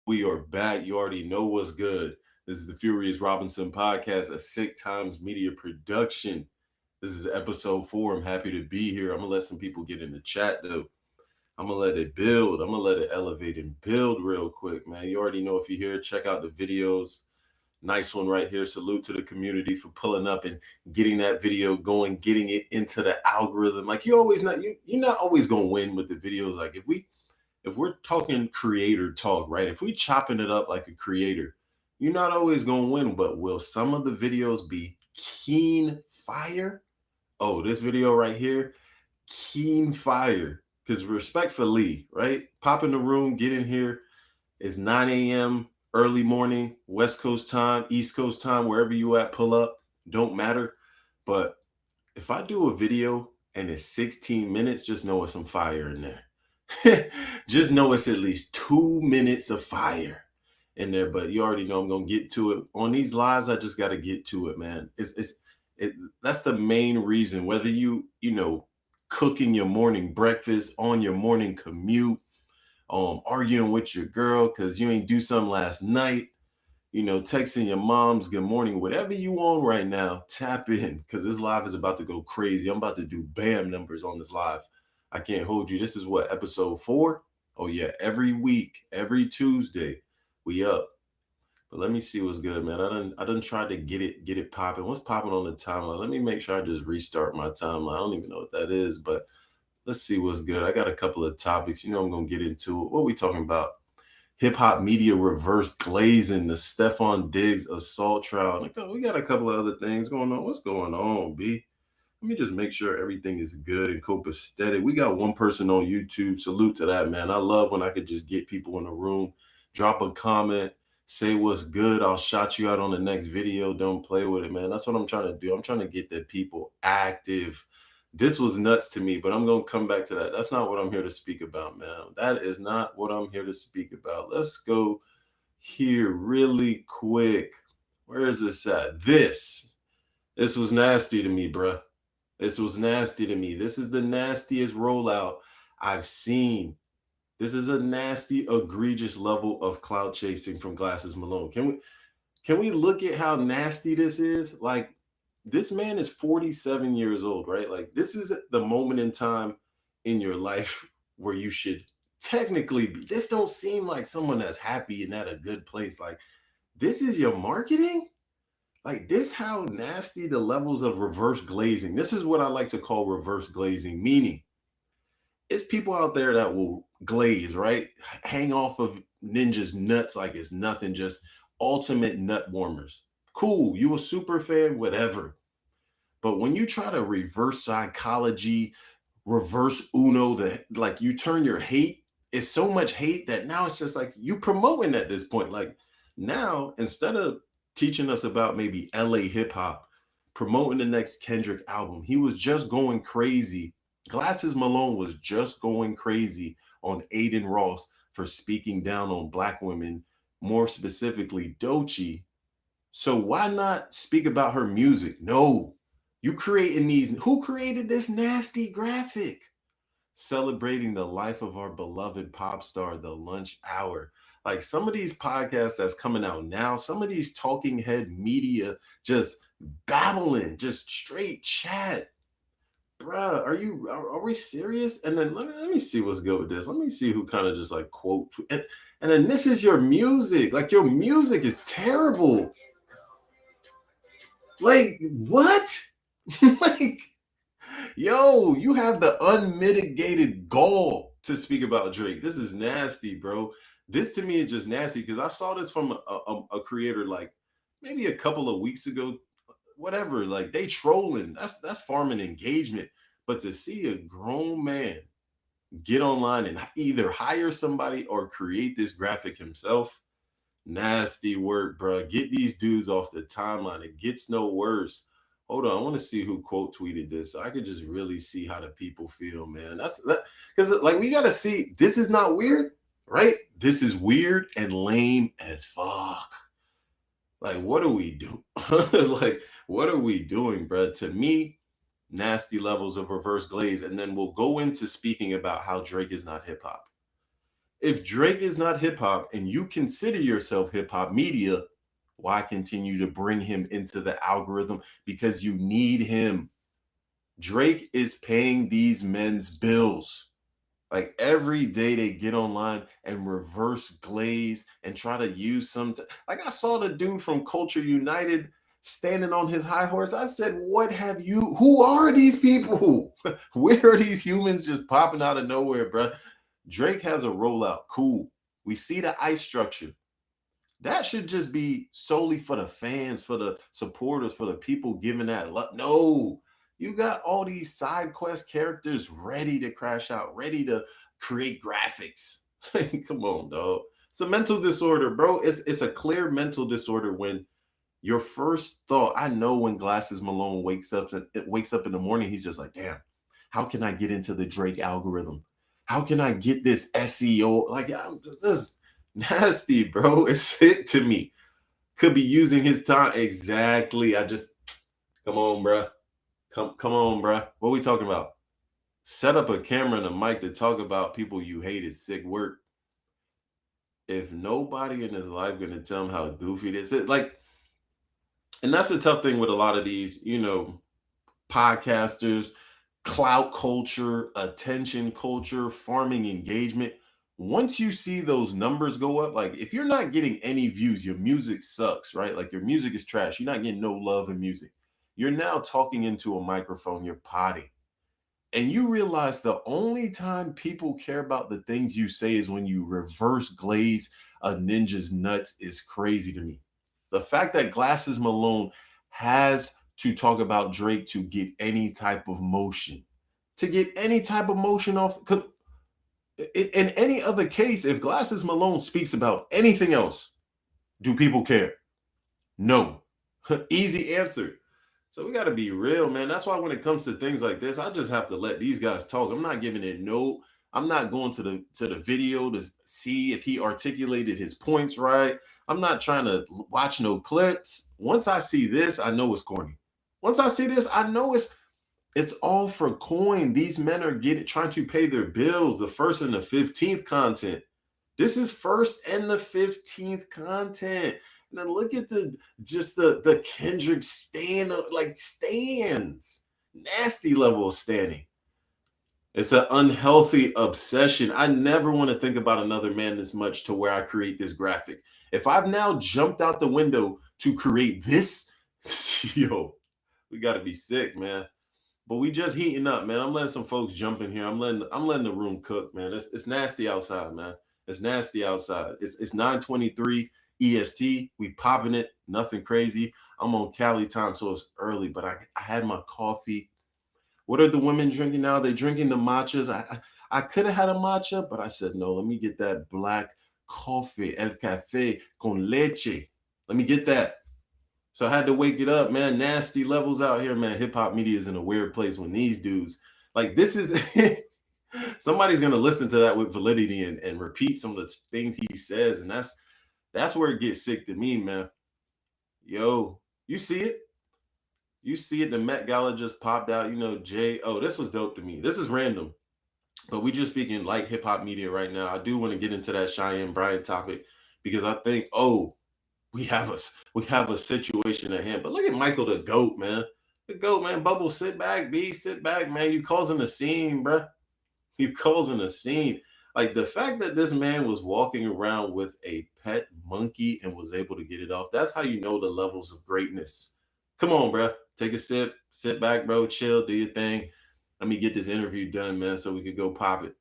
We are back. You already know what's good. This is the Furious Robinson podcast, a Sick Times media production. This is episode 4. I'm happy to be here. I'm gonna let some people get in the chat though. I'm gonna let it build. I'm gonna let it elevate and build real quick, man. You already know if you're here, check out the videos. Nice one right here. Salute to the community for pulling up and getting that video going, getting it into the algorithm. Like you're not always gonna win with the videos. Like if we're talking creator talk, right? If we chopping it up like a creator, you're not always gonna win, but will some of the videos be keen fire? Oh, this video right here, keen fire. Because respectfully, right? Pop in the room, get in here. It's 9 a.m. early morning, West Coast time, East Coast time, wherever you at, pull up. Don't matter. But if I do a video and it's 16 minutes, just know it's some fire in there. Just know it's at least 2 minutes of fire in there. But you already know I'm gonna get to it. On these lives, I just gotta get to it, man. It that's the main reason. Whether you cooking your morning breakfast, on your morning commute, arguing with your girl because you ain't do something last night, texting your mom's good morning, whatever you on right now, tap in because this live is about to go crazy. I'm about to do bam numbers on this live. I can't hold you. This is what, episode 4? Oh yeah, every week, every Tuesday, we up. But let me see what's good, man. I done tried to get it popping. What's popping on the timeline? Let me make sure I just restart my timeline. I don't even know what that is, but let's see what's good. I got a couple of topics. I'm gonna get into it. What are we talking about? Hip hop media reverse glazing, the Stefon Diggs assault trial. And we got a couple of other things going on. What's going on, B? Let me just make sure everything is good and copacetic. We got one person on YouTube. Salute to that, man. I love when I could just get people in the room, drop a comment, say what's good. I'll shout you out on the next video. Don't play with it, man. That's what I'm trying to do. I'm trying to get the people active. This was nuts to me, but I'm going to come back to that. That's not what I'm here to speak about, man. That is not what I'm here to speak about. Let's go here really quick. Where is this at? This was nasty to me, bruh. This was nasty to me. This is the nastiest rollout I've seen. This is a nasty, egregious level of cloud chasing from Glasses Malone. Can we look at how nasty this is? Like, this man is 47 years old, right? Like, this is the moment in time in your life where you should technically be. This don't seem like someone that's happy and at a good place. Like, this is your marketing? Like, this how nasty the levels of reverse glazing. This is what I like to call reverse glazing, meaning it's people out there that will glaze, right? Hang off of ninjas nuts like it's nothing, just ultimate nut warmers. Cool, you a super fan, whatever. But when you try to reverse psychology, reverse Uno, that like you turn your hate, it's so much hate that now it's just like you promoting at this point. Like, now, instead of teaching us about maybe LA hip hop, promoting the next Kendrick album, he was just going crazy. Glasses Malone was just going crazy on Aiden Ross for speaking down on black women, more specifically Doechii. So why not speak about her music? No, you creating these. Who created this nasty graphic? Celebrating the life of our beloved pop star, the lunch hour. Like, some of these podcasts that's coming out now, some of these talking head media just babbling, just straight chat. Bruh, are we serious? And then let me see what's good with this. Let me see who kind of just like quote and then this is your music. Like, your music is terrible. Like, what? Like, yo, you have the unmitigated gall to speak about Drake. This is nasty, bro. This to me is just nasty because I saw this from a creator like maybe a couple of weeks ago. Whatever, like, they trolling. That's farming engagement. But to see a grown man get online and either hire somebody or create this graphic himself, nasty work, bro. Get these dudes off the timeline. It gets no worse. Hold on, I want to see who quote tweeted this so I could just really see how the people feel, man. That's that because like we gotta see. This is not weird, right? This is weird and lame as fuck. Like, what are we doing? Like, what are we doing, bro? To me, nasty levels of reverse glaze, and then we'll go into speaking about how Drake is not hip hop. If Drake is not hip hop and you consider yourself hip hop media, why continue to bring him into the algorithm? Because you need him. Drake is paying these men's bills. Like every day they get online and reverse glaze and try to use like I saw the dude from Culture United standing on his high horse. I said, who are these people? Where are these humans just popping out of nowhere, bro? Drake has a rollout. Cool. We see the ice structure. That should just be solely for the fans, for the supporters, for the people giving that love. No, you got all these side quest characters ready to crash out, ready to create graphics. Come on, dog. It's a mental disorder, bro. It's a clear mental disorder when your first thought. I know when Glasses Malone wakes up in the morning, he's just like, damn, how can I get into the Drake algorithm? How can I get this SEO? Like, I'm just nasty, bro. It's sick to me. Could be using his time exactly. Come on, bro. Come on, bro. What are we talking about? Set up a camera and a mic to talk about people you hate is sick work. If nobody in his life gonna tell him how goofy this is, like, and that's the tough thing with a lot of these, podcasters, clout culture, attention culture, farming engagement. Once you see those numbers go up, like if you're not getting any views, your music sucks, right? Like your music is trash. You're not getting no love in music. You're now talking into a microphone, you're potting. And you realize the only time people care about the things you say is when you reverse glaze a ninja's nuts is crazy to me. The fact that Glasses Malone has to talk about Drake to get any type of motion, off. In any other case, if Glasses Malone speaks about anything else, do people care? No. Easy answer. So we got to be real, man. That's why when it comes to things like this, I just have to let these guys talk. I'm not giving it no. I'm not going to the video to see if he articulated his points right. I'm not trying to watch no clips. Once I see this, I know it's corny. Once I see this, I know it's all for coin. These men are trying to pay their bills. The first and the 15th content. This is first and the 15th content. And then look at the Kendrick stands. Nasty level of standing. It's an unhealthy obsession. I never want to think about another man this much to where I create this graphic. If I've now jumped out the window to create this, yo, we got to be sick, man. But we just heating up, man. I'm letting some folks jump in here. I'm letting the room cook, man. It's nasty outside, man. It's nasty outside. It's 9:23 EST. We popping it. Nothing crazy. I'm on Cali time, so it's early. But I had my coffee. What are the women drinking now? They drinking the matchas. I could have had a matcha, but I said no. Let me get that black coffee, el café con leche. Let me get that. So I had to wake it up, man. Nasty levels out here, man. Hip hop media is in a weird place when these dudes, like, this is somebody's gonna listen to that with validity and repeat some of the things he says, and that's where it gets sick to me, man. Yo, you see it? You see it? The Met Gala just popped out. Jay. Oh, this was dope to me. This is random, but we just speaking like hip hop media right now. I do want to get into that Cheyenne Bryant topic because I think, we have a situation at hand. But look at Michael the GOAT, man. The GOAT, man. Bubble, sit back, sit back, man. You causing a scene, bro. You causing a scene. Like the fact that this man was walking around with a pet monkey and was able to get it off. That's how you know the levels of greatness. Come on, bro. Take a sip, sit back, bro. Chill, do your thing. Let me get this interview done, man, so we could go pop it.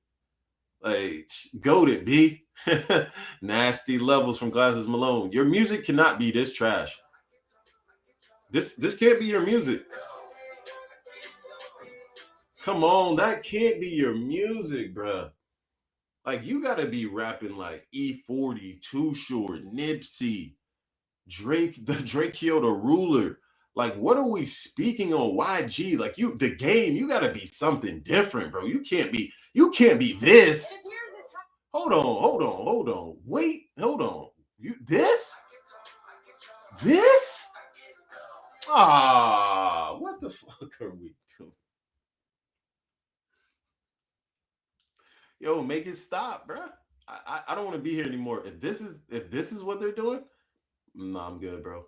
Like, goated, B. Nasty levels from Glasses Malone. Your music cannot be this trash. This can't be your music. Come on, that can't be your music, bruh. Like, you gotta be rapping like E40, Too Short, Nipsey, Drake, the Drake Kyoto Ruler. Like, what are we speaking on? YG? Like, the game, you gotta be something different, bro. You can't be this. Hold on. Wait, hold on. This? What the fuck are we doing? Yo, make it stop, bro. I don't want to be here anymore. If this is what they're doing, nah, I'm good, bro.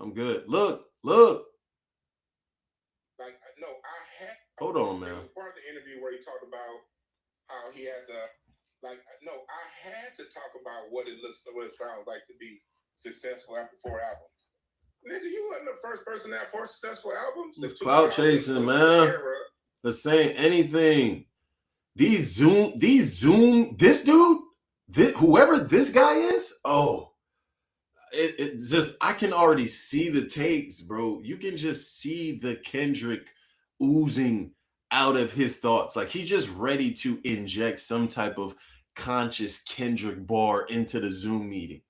I'm good. Look. Like, no, I had. Hold on, There man. was a part of the interview where he talked about how he had to, like, no, I had to talk about what it sounds like to be successful after 4 albums. Nigga, you wasn't the first person to have 4 successful albums. The It's clout 2000 chasing, was the man. era. They're saying anything. This dude, whoever this guy is, oh, it just, I can already see the takes, bro. You can just see the Kendrick oozing out of his thoughts. Like he's just ready to inject some type of conscious Kendrick bar into the Zoom meeting.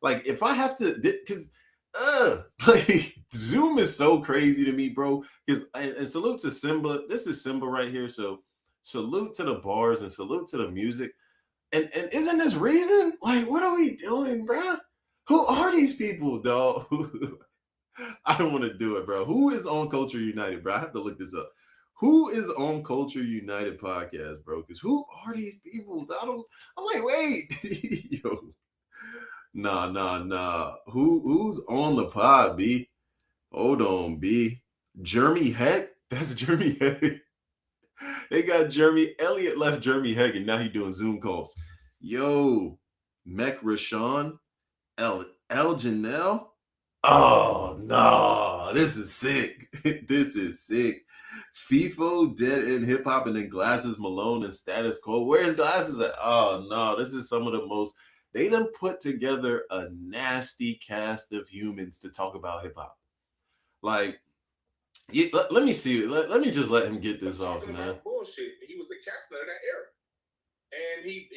Like if I have to, because like Zoom is so crazy to me, bro. Because and salute to Simba. This is Simba right here. So salute to the bars and salute to the music. And isn't this reason? Like, what are we doing, bro? Who are these people, dog? I don't want to do it, bro. Who is on Culture United, bro? I have to look this up. Who is on Culture United podcast, bro? Because who are these people? I don't. I'm like, wait, yo, nah. Who's on the pod, B? Hold on, B. Jeremy Heck. That's Jeremy Heck. They got Jeremy Elliott left Jeremy Heck, and now he doing Zoom calls. Yo, Mech Rashawn, El Janelle. Oh no, this is sick. This is sick. FIFO, Dead End Hip Hop, and then Glasses Malone and Status Quo. Where's Glasses at? Oh no, this is some of the most. They done put together a nasty cast of humans to talk about hip hop. Like, let me see. Let me just let him get this off, man. Bullshit. He was the captain of that era, and he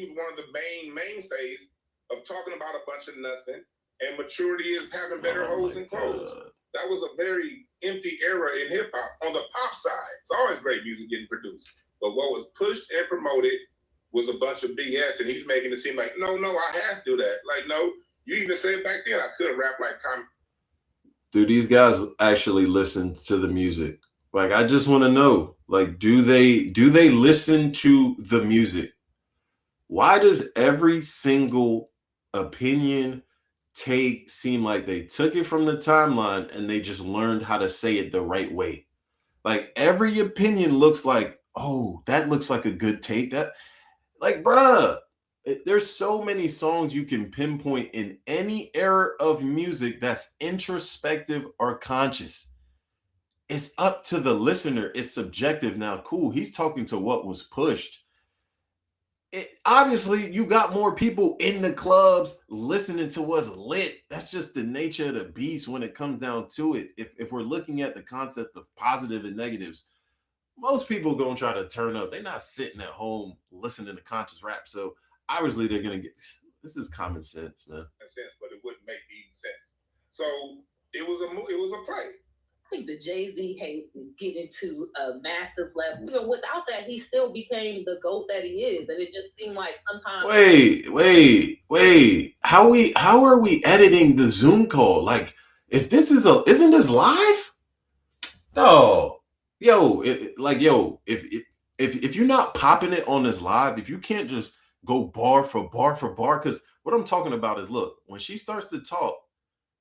was one of the mainstays of talking about a bunch of nothing. And maturity is having better hoes and clothes. That was a very empty era in hip hop. On the pop side, it's always great music getting produced, but what was pushed and promoted was a bunch of BS. And he's making it seem like, no, I have to do that. Like, no, you even said back then I could rap like Tom. Do these guys actually listen to the music? Like, I just want to know, like, do they listen to the music? Why does every single opinion take seem like they took it from the timeline and they just learned how to say it the right way? Like every opinion looks like, oh, that looks like a good take. That, like, bruh, there's so many songs you can pinpoint in any era of music that's introspective or conscious. It's up to the listener. It's subjective. Now, cool. He's talking to what was pushed. Obviously, you got more people in the clubs listening to what's lit. That's just the nature of the beast when it comes down to it. If we're looking at the concept of positive and negatives, most people gonna try to turn up. They're not sitting at home listening to conscious rap. So obviously they're gonna get, this is common sense, man. Sense, but it wouldn't make any sense. So it was a play. I think the Jay-Z hate is getting to a massive level. Even without that, he still became the GOAT that he is. And it just seemed like sometimes. Wait. How are we editing the Zoom call? Like, if this isn't this live? No. If you're not popping it on this live, if you can't just go bar for bar for bar, because what I'm talking about is, look, when she starts to talk,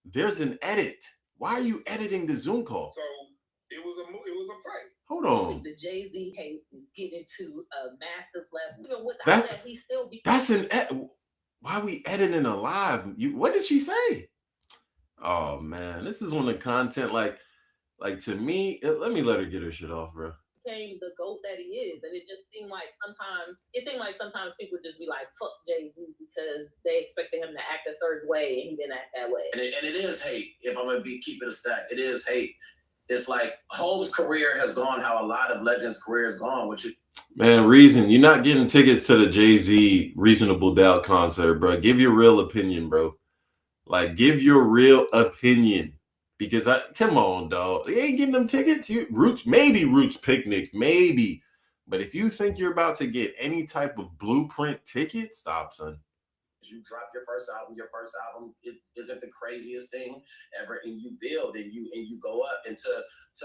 there's an edit. Why are you editing the Zoom call? So it was a play. Hold on. The Jay-Z hate is getting to a massive level. Even without that, he still that's an why are we editing a live? What did she say? Oh man, this is when the content, like to me, let me let her get her shit off, bro. Became the GOAT that he is, and it seemed like sometimes people just be like, fuck Jay-Z, because they expected him to act a certain way and he didn't act that way. And it is hate. If I'm gonna be keeping a stack, it is hate. It's like Ho's career has gone how a lot of legends' careers gone. Man, Reason, you're not getting tickets to the Jay-Z Reasonable Doubt concert, bro. Give your real opinion, bro. Like, give your real opinion. Because come on, dog. They ain't getting them tickets. Roots Picnic, maybe. But if you think you're about to get any type of blueprint ticket, stop, son. You drop your first album, it isn't the craziest thing ever, and you build and you go up. And to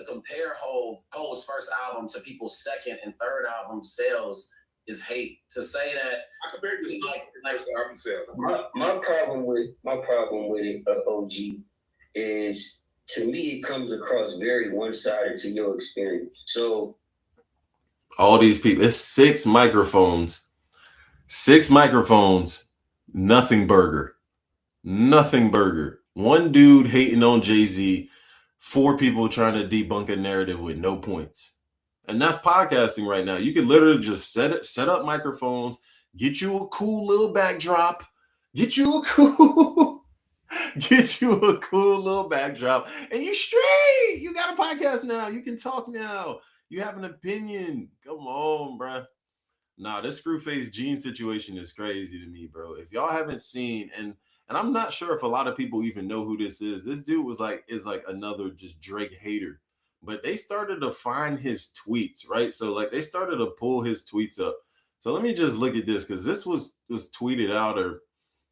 compare Ho's first album to people's second and third album sales is hate. To say that I compared it to like album sales. My problem with it, OG, is to me it comes across very one-sided to your experience. So all these people, it's 6 microphones, nothing burger. One dude hating on Jay-Z, 4 people trying to debunk a narrative with no points. And that's podcasting right now. You can literally just set up microphones, get you a cool little backdrop, get you a cool little backdrop, and you straight. You got a podcast now. You can talk now. You have an opinion. Come on, bruh. Nah, this Scru Face Jean situation is crazy to me, bro. If y'all haven't seen, and I'm not sure if a lot of people even know who this is. This dude is like another just Drake hater. But they started to find his tweets, right? So like they started to pull his tweets up. So let me just look at this because this was tweeted out, or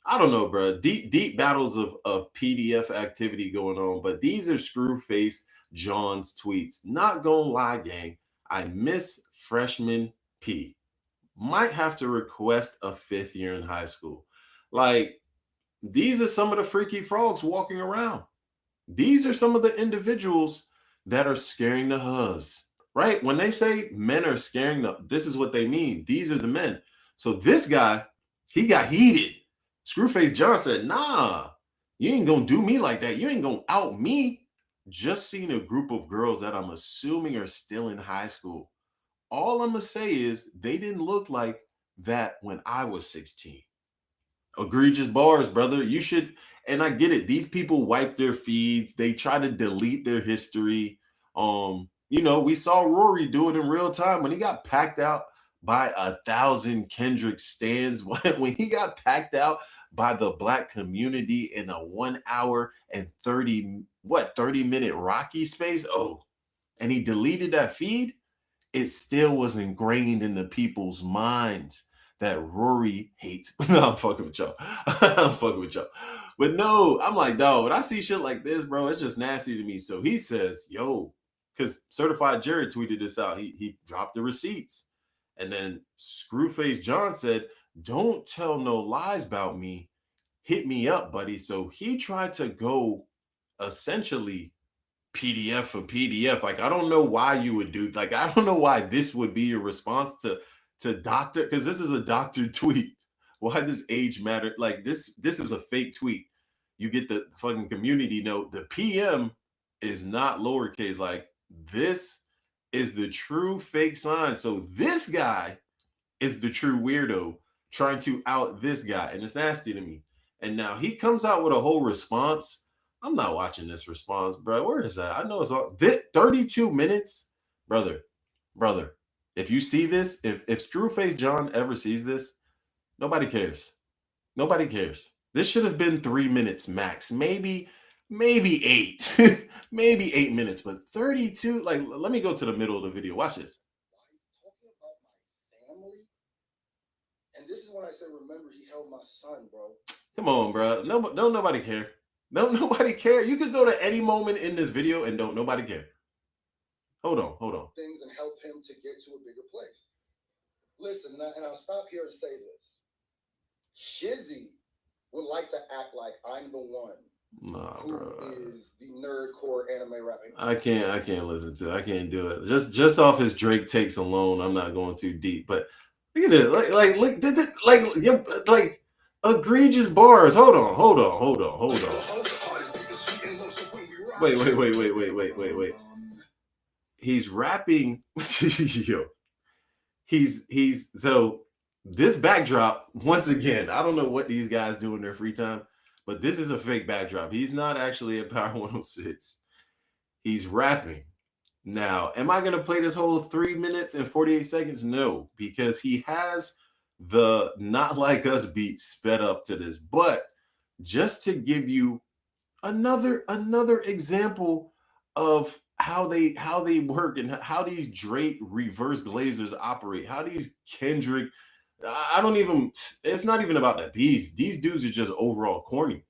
I don't know, bro. Deep battles of PDF activity going on. But these are Scru Face Jean's tweets. Not gonna lie, gang. I miss freshman P. Might have to request a 5th year in high school. Like, these are some of the freaky frogs walking around. These are some of the individuals that are scaring the huzz, right? When they say men are scaring this is what they mean. These are the men. So this guy, he got heated. Scru Face Jean said, nah, you ain't gonna do me like that. You ain't gonna out me. Just seen a group of girls that I'm assuming are still in high school. All I'm going to say is they didn't look like that when I was 16. Egregious bars, brother. You should, and I get it. These people wipe their feeds. They try to delete their history. We saw Rory do it in real time when he got packed out by 1,000 Kendrick stands. When he got packed out by the black community in a 1 hour and 30-minute Rocky space. Oh, and he deleted that feed. It still was ingrained in the people's minds that Rory hates. No, I'm fucking with y'all. But no, I'm like, dog, when I see shit like this, bro, it's just nasty to me. So he says, yo, because Certified Jared tweeted this out. He dropped the receipts. And then Scru Face Jean said, don't tell no lies about me. Hit me up, buddy. So he tried to go essentially PDF for PDF. Like, I don't know why you would do, like, I don't know why this would be your response to doctor, because this is a doctor tweet. Why does age matter? Like, this is a fake tweet. You get the fucking community note. The PM is not lowercase. Like, this is the true fake sign. So this guy is the true weirdo trying to out this guy, and it's nasty to me. And now he comes out with a whole response. I'm not watching this response, bro. Where is that? I know it's all 32 minutes, brother. If you see this, if Scru Face Jean ever sees this, nobody cares. Nobody cares. This should have been 3 minutes max, maybe 8, maybe 8 minutes, but 32. Like, let me go to the middle of the video. Watch this. Talking about my family, and this is when I say, remember, he held my son, bro. Come on, bro. No, don't nobody care. Don't nobody care. You could go to any moment in this video and don't nobody care. Hold on. Things and help him to get to a bigger place. Listen, and I'll stop here and say this. Shizzy would like to act like I'm the one who is the nerdcore anime rapping. I can't listen to it. I can't do it. Just off his Drake takes alone, I'm not going too deep. But look at it. Like egregious bars. Hold on. Wait. He's rapping. Yo. He's so this backdrop, once again, I don't know what these guys do in their free time, but this is a fake backdrop. He's not actually at Power 106. He's rapping. Now, am I going to play this whole 3 minutes and 48 seconds? No, because he has the Not Like Us beat sped up to this. But just to give you another example of how they work and how these Drake reverse glazers operate, how these Kendrick, it's not even about that beef. These dudes are just overall corny.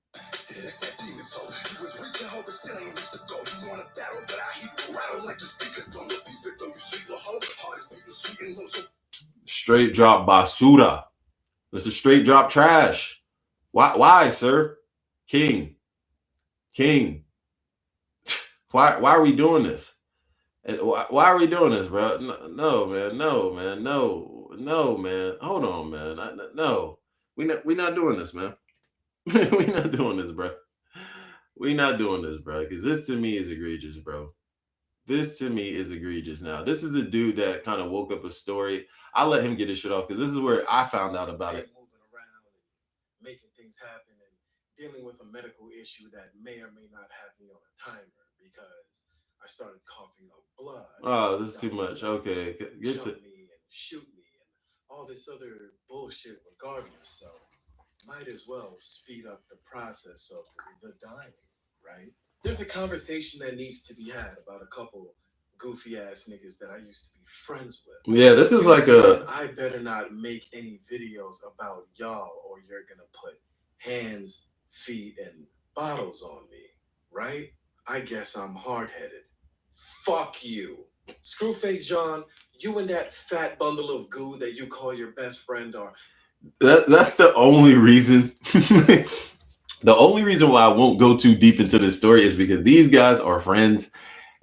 Straight drop basura. This is straight drop trash. Why, sir? King. Why are we doing this? And why are we doing this, bro? No, man. No, man. Hold on, man. No. We not doing this, man. We not doing this, bro. We not doing this, bro. Because this to me is egregious, bro. This to me is egregious. Now, this is the dude that kind of woke up a story. I'll let him get his shit off because this is where I found out about it. Moving around and making things happen and dealing with a medical issue that may or may not have me on a timer because I started coughing up blood. Oh, this is too much. Okay, get to me and shoot me and all this other bullshit regardless. So might as well speed up the process of the dying, right? There's a conversation that needs to be had about a couple goofy ass niggas that I used to be friends with. Yeah, this is like I better not make any videos about y'all or you're gonna put hands, feet, and bottles on me, right? I guess I'm hard-headed. Fuck you. Scru Face Jean, you and that fat bundle of goo that you call your best friend are... That's the only reason. The only reason why I won't go too deep into this story is because these guys are friends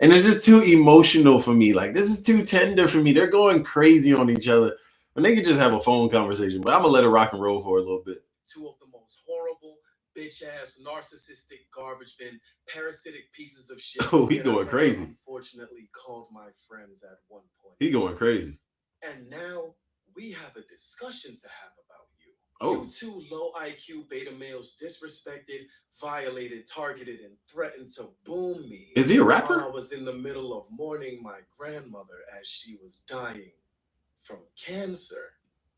and it's just too emotional for me. Like, this is too tender for me. They're going crazy on each other when they could just have a phone conversation. But I'm going to let it rock and roll for a little bit. Two of the most horrible, bitch-ass, narcissistic, garbage bin, parasitic pieces of shit. Oh, he going crazy. Unfortunately called my friends at one point. He going crazy. And now we have a discussion to have about you. Oh. You two low IQ beta males disrespected, violated, targeted, and threatened to boom me. Is he a rapper? While I was in the middle of mourning my grandmother as she was dying from cancer.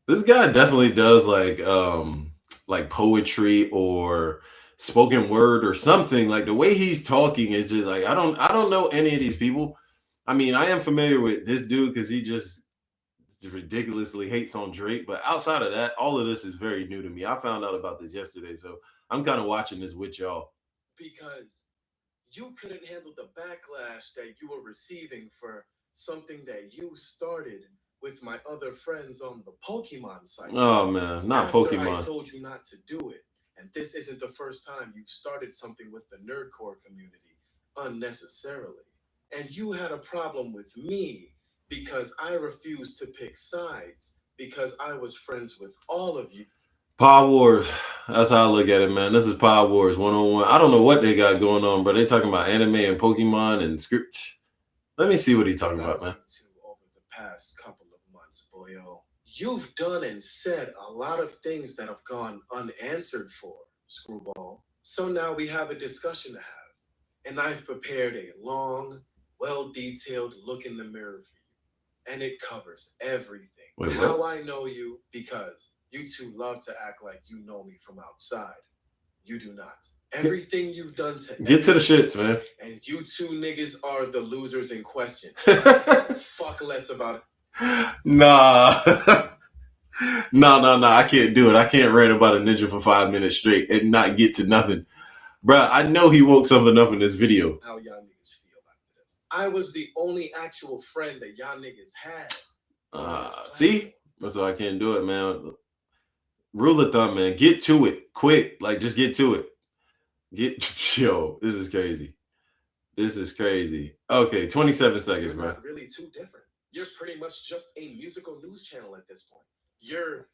This guy definitely does like poetry or spoken word or something. Like the way he's talking is just like I don't know any of these people. I mean, I am familiar with this dude because he just ridiculously hates on Drake, but outside of that, all of this is very new to me. I found out about this yesterday, so I'm kind of watching this with y'all. Because you couldn't handle the backlash that you were receiving for something that you started with my other friends on the Pokemon site. Oh man, not After Pokemon. I told you not to do it, and this isn't the first time you've started something with the nerdcore community unnecessarily. And you had a problem with me because I refused to pick sides because I was friends with all of you. Power Wars. That's how I look at it, man. This is Power Wars 101. I don't know what they got going on, but they talking about anime and Pokemon and script. Let me see what he's talking about, man. Over the past couple of months, boyo. You've done and said a lot of things that have gone unanswered for, Screwball. So now we have a discussion to have. And I've prepared a long, well-detailed look in the mirror for you. And it covers everything. Wait, how I know you, because you two love to act like you know me from outside. You do not. Everything you've done to get to the shits, man. And you two niggas are the losers in question. Fuck less about it. Nah. No. I can't do it. I can't rant about a ninja for 5 minutes straight and not get to nothing. Bruh, I know he woke something up in this video. How y'all niggas feel after this. I was the only actual friend that y'all niggas had. See? That's why I can't do it, man. Rule of thumb, man. Get to it. Quick. Like, just get to it. Yo, this is crazy. This is crazy. Okay, 27 seconds, bro. Not really too different. You're pretty much just a musical news channel at this point. You're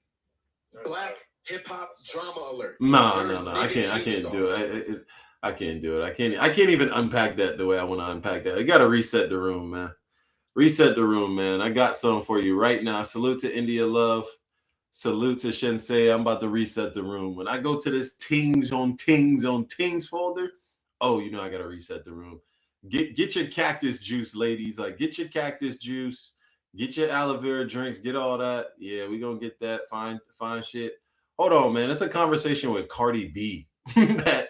black hip-hop drama alert. No. I can't do it. I can't do it. I can't even unpack that the way I want to unpack that. I gotta reset the room, man. Reset the room, man. I got something for you right now. Salute to India Love. Salute to Shinsei. I'm about to reset the room. When I go to this tings on tings folder, oh, you know I gotta reset the room. Get your cactus juice, ladies. Like, get your cactus juice. Get your aloe vera drinks. Get all that. Yeah, we gonna get that. Fine shit. Hold on, man. It's a conversation with Cardi B that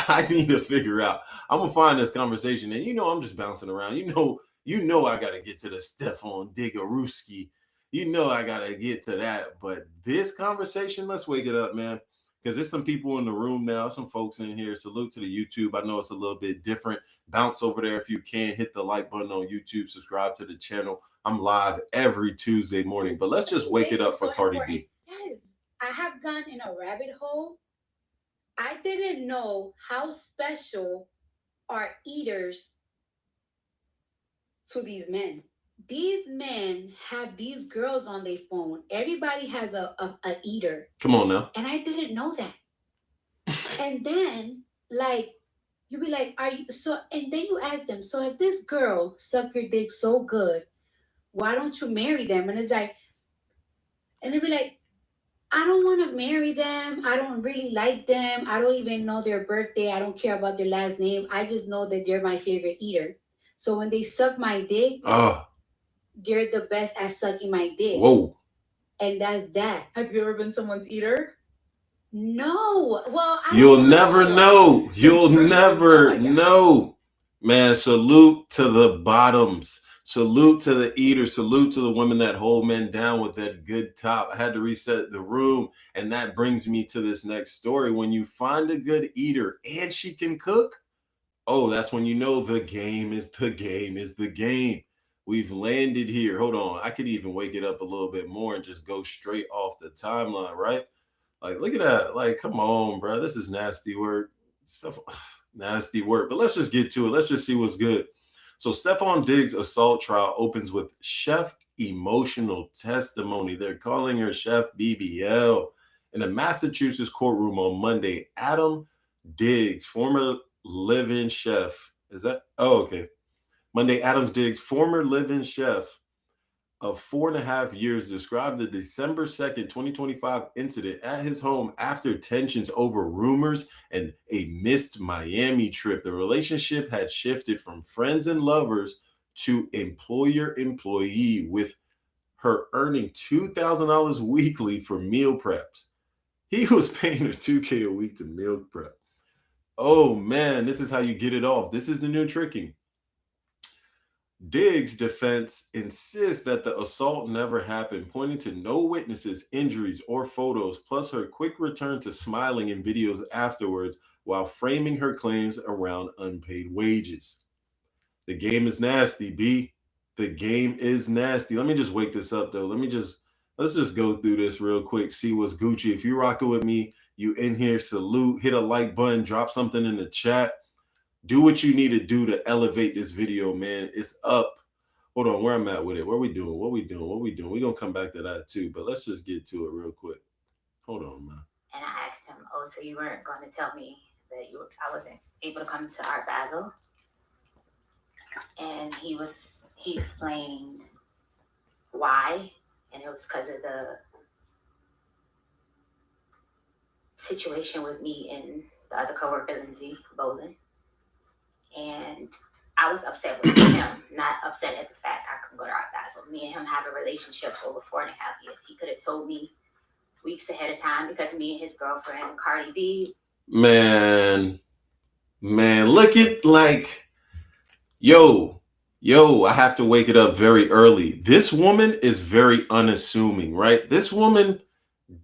I need to figure out. I'm gonna find this conversation, and I'm just bouncing around. You know I gotta get to the Stefon Diggs. I gotta get to that. But this conversation, let's wake it up, man. Because there's some people in the room now, some folks in here. Salute to the YouTube. I know it's a little bit different. Bounce over there if you can. Hit the like button on YouTube. Subscribe to the channel. I'm live every Tuesday morning. But let's just wake it up for Cardi B. Yes, I have gone in a rabbit hole. I didn't know how special are eaters to these men. These men have these girls on their phone. Everybody has a eater. Come on now. And I didn't know that. And then, like, you be like, are you so? And then you ask them, so if this girl suck your dick so good, why don't you marry them? And it's like, and they be like, I don't want to marry them. I don't really like them. I don't even know their birthday. I don't care about their last name. I just know that they're my favorite eater. So when they suck my dick, they're the best at sucking my dick. Whoa. And that's that. Have you ever been someone's eater? No. Well, you'll never know. You'll never know. Man, salute to the bottoms. Salute to the eaters. Salute to the women that hold men down with that good top. I had to reset the room. And that brings me to this next story. When you find a good eater and she can cook, oh, that's when you know the game is the game is the game. We've landed here. Hold on. I could even wake it up a little bit more and just go straight off the timeline, right? Like, look at that. Like, come on, bro. This is nasty work. Stuff, nasty work. But let's just get to it. Let's just see what's good. So Stefon Diggs' assault trial opens with chef emotional testimony. They're calling her Chef BBL. In a Massachusetts courtroom on Monday, Adam Diggs, former live-in chef. Is that? Oh, okay. Monday, Adam Diggs, former live-in chef of 4.5 years, described the December 2nd, 2025 incident at his home after tensions over rumors and a missed Miami trip. The relationship had shifted from friends and lovers to employer-employee, with her earning $2,000 weekly for meal preps. He was paying her $2,000 a week to meal prep. Oh, man, this is how you get it off. This is the new tricking. Diggs' defense insists that the assault never happened, pointing to no witnesses, injuries, or photos, plus her quick return to smiling in videos afterwards while framing her claims around unpaid wages. The game is nasty, B. The game is nasty. Let me just wake this up, though. Let's just go through this real quick, see what's Gucci. If you're rocking with me, you in here, salute, hit a like button, drop something in the chat. Do what you need to do to elevate this video, man. It's up. Hold on, where I'm at with it. What we doing? What we doing? We're going to come back to that too, but let's just get to it real quick. Hold on, man. And I asked him, oh, so you weren't going to tell me that I wasn't able to come to Art Basel? And he explained why, and it was because of the situation with me and the other coworker, Lindsay Bolin. And I was upset with him, not upset at the fact I couldn't go to Art Basel. Me and him have a relationship for over 4.5 years. He could have told me weeks ahead of time because me and his girlfriend, Cardi B. Man, look at like, yo, I have to wake it up very early. This woman is very unassuming, right? This woman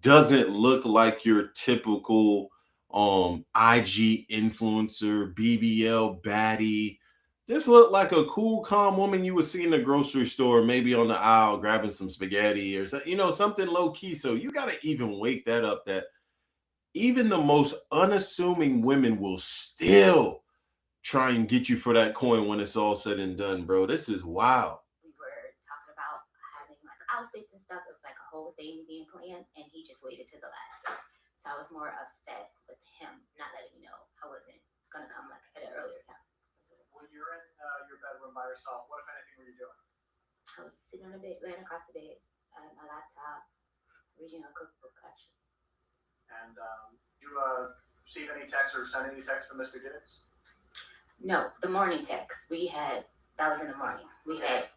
doesn't look like your typical IG influencer, BBL baddie. This looked like a cool, calm woman you would see in the grocery store, maybe on the aisle grabbing some spaghetti or something low key. So you got to even wake that up, that even the most unassuming women will still try and get you for that coin when it's all said and done, bro. This is wild. We were talking about having like outfits and stuff. It was like a whole thing being planned, and he just waited to the last day. So I was more upset with him not letting me know I wasn't gonna come like at an earlier time. When you're in your bedroom by yourself, what, if anything, were you doing? I was sitting on the bed, laying across the bed, my laptop, reading a cookbook actually. And you receive any text or send any text to Mr. Diggs? No, the morning text that was in the morning. We had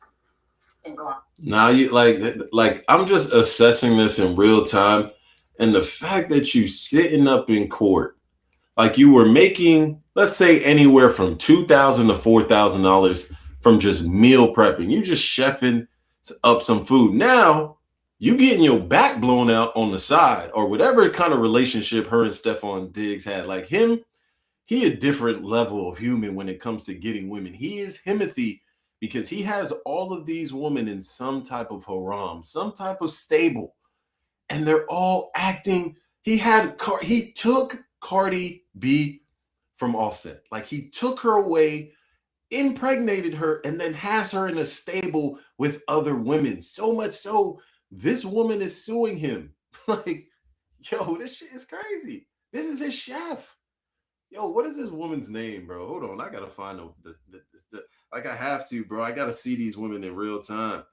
been going. Now you like I'm just assessing this in real time. And the fact that you sitting up in court, like you were making, let's say anywhere from $2,000 to $4,000 from just meal prepping. You just chefing up some food. Now you getting your back blown out on the side or whatever kind of relationship her and Stefon Diggs had. Like him, he a different level of human when it comes to getting women. He is Himothy because he has all of these women in some type of haram, some type of stable, and they're all acting. He took Cardi B from Offset. Like, he took her away, impregnated her, and then has her in a stable with other women. So much so, this woman is suing him. Like, yo, this shit is crazy. This is his chef. Yo, what is this woman's name, bro? Hold on, I gotta find the like, I have to, bro. I gotta see these women in real time.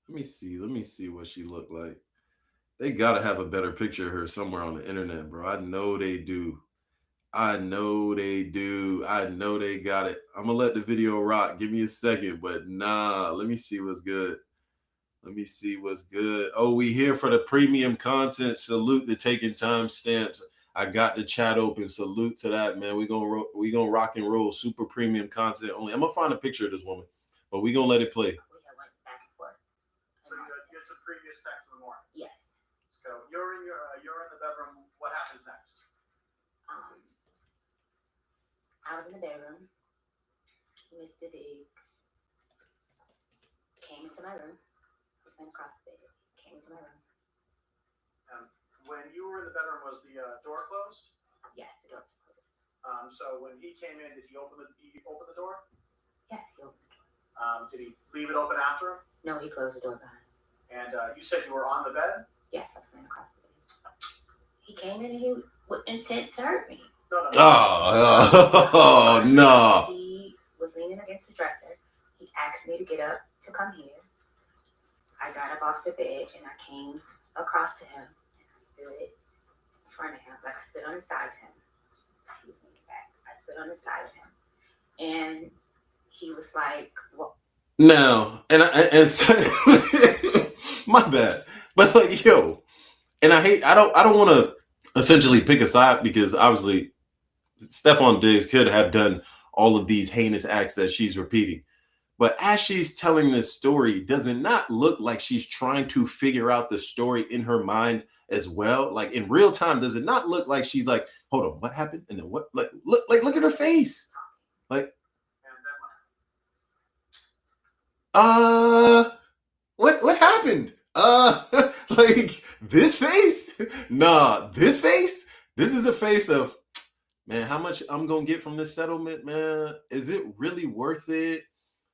Let me see what she looked like. They gotta have a better picture of her somewhere on the internet, bro. I know they do. I know they do. I know they got it. I'm gonna let the video rock. Give me a second, but nah, let me see what's good. Let me see what's good. Oh, we here for the premium content. Salute to taking timestamps. I got the chat open. Salute to that, man. We gonna rock and roll. Super premium content only. I'm gonna find a picture of this woman, but we gonna let it play. So you get some previous text in the morning. Yes. So you're in the bedroom. What happens next? I was in the bedroom. Mr. Diggs came into my room. He went across the bed. Came into my room. When you were in the bedroom, was the door closed? Yes, the door was closed. So when he came in, did he open the door? Yes, he opened the door. Did he leave it open after him? No, he closed the door behind him. And you said you were on the bed? Yes, I was laying across the bed. He came in and he was with intent to hurt me. No. Oh, no. He was leaning against the dresser. He asked me to get up to come here. I got up off the bed and I came across to him. In front of him, like I stood on the side of him. He was moving back. I stood on the side of him, and he was like, "What?" Now, and so, my bad, but like, yo, and I don't want to essentially pick a side, because obviously Stefon Diggs could have done all of these heinous acts that she's repeating. But as she's telling this story, does it not look like she's trying to figure out the story in her mind as well? Like, in real time, does it not look like she's like, hold on, what happened? And then what? Like, look at her face. Like, what happened? Like, this face? Nah, this face? This is the face of, man, how much I'm gonna get from this settlement, man? Is it really worth it?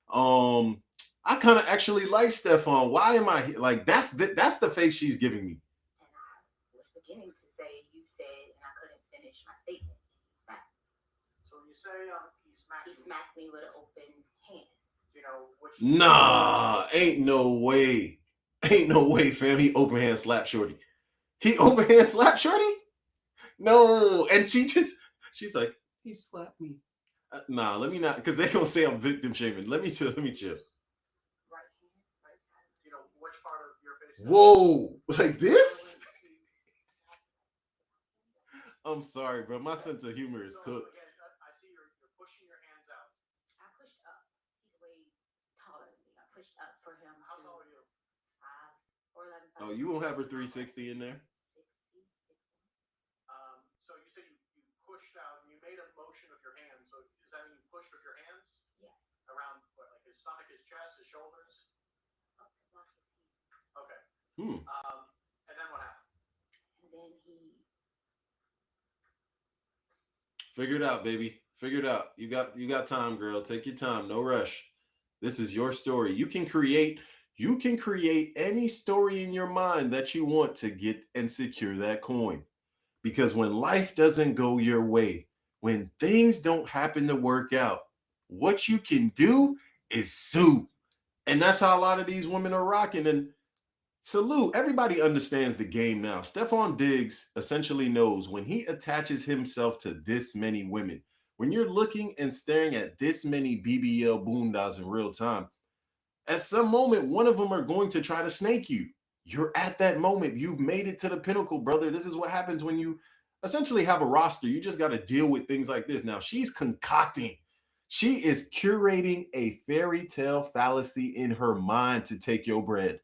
I kind of actually like Stefon. Why am I here? Like, that's the face she's giving me. And I was beginning to say, you said, and I couldn't finish my statement. So when you say he smacked me with an open hand. You know which? Nah, ain't no way, fam. He open hand slap shorty. He open hand slap shorty? No, and she's like, he slapped me. Nah, let me not, because they're gonna say I'm victim shaming. Let me chill. Right hand, right side. You know which part of your face? Whoa, like this? I'm sorry, bro. My sense of humor is cooked. Again, I see you're pushing your hands out. I pushed up. He's way taller than me. I pushed up for him. How tall are you? 5'11". Oh, you won't have her 360 in there? So you said you pushed out and you made a motion of your hands. So does that mean you pushed with your hands? Yes. Around what, like his stomach, his chest, his shoulders? Up to block his feet. Okay. And then what happened? And then he. Figure it out, baby. Figure it out. You got time, girl. Take your time. No rush. This is your story. You can create any story in your mind that you want to get and secure that coin. Because when life doesn't go your way, when things don't happen to work out, what you can do is sue. And that's how a lot of these women are rocking. And salute. Everybody understands the game now. Stefon Diggs essentially knows when he attaches himself to this many women, when you're looking and staring at this many BBL boondas in real time, at some moment, one of them are going to try to snake you. You're at that moment. You've made it to the pinnacle, brother. This is what happens when you essentially have a roster. You just got to deal with things like this. Now, she's concocting. She is curating a fairy tale fallacy in her mind to take your bread.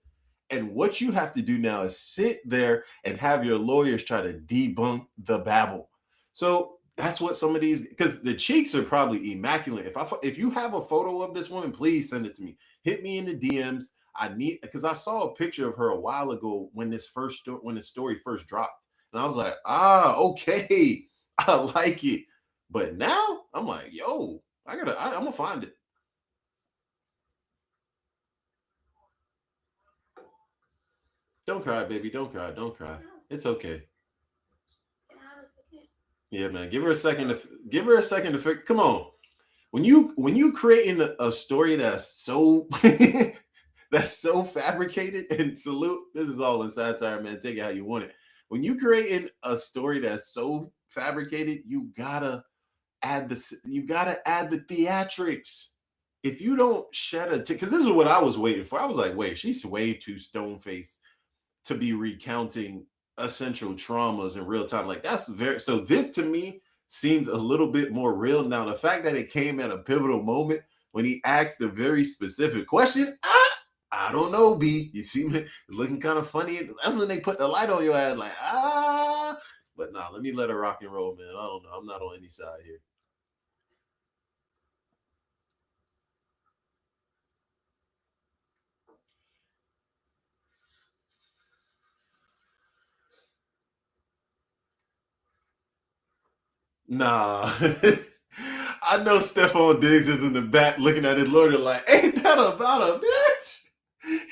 And what you have to do now is sit there and have your lawyers try to debunk the babble. So that's what some of these, because the cheeks are probably immaculate. If you have a photo of this woman, please send it to me. Hit me in the DMs. I need, because I saw a picture of her a while ago when the story first dropped, and I was like, okay, I like it. But now I'm like, yo, I'm gonna find it. Don't cry, baby. Don't cry. Don't cry. It's okay. Yeah, man. Give her a second to come on. When you creating a story that's so that's so fabricated, and salute, this is all in satire, man. Take it how you want it. When you creating a story that's so fabricated, you gotta add the theatrics. If you don't shed a because this is what I was waiting for. I was like, wait, she's way too stone faced to be recounting essential traumas in real time. Like, that's very, so this to me seems a little bit more real. Now, the fact that it came at a pivotal moment when he asked a very specific question, I don't know, B. You see me looking kind of funny. That's when they put the light on your ass, like, But nah, let me let her rock and roll, man. I don't know. I'm not on any side here. Nah. I know Stefon Diggs is in the back looking at his lawyer like, ain't that about a bitch?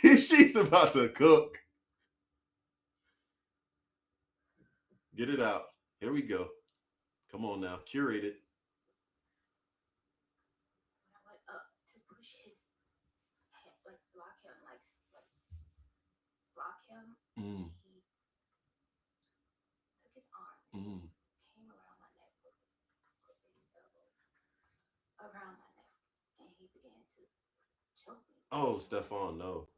She's about to cook. Get it out. Here we go. Come on now. Curate it. I went up to push his head, like block him, block him. Mm. He took his arm, came around my neck, put his elbow around my neck, and he began to choke me. Oh, Stefon, no.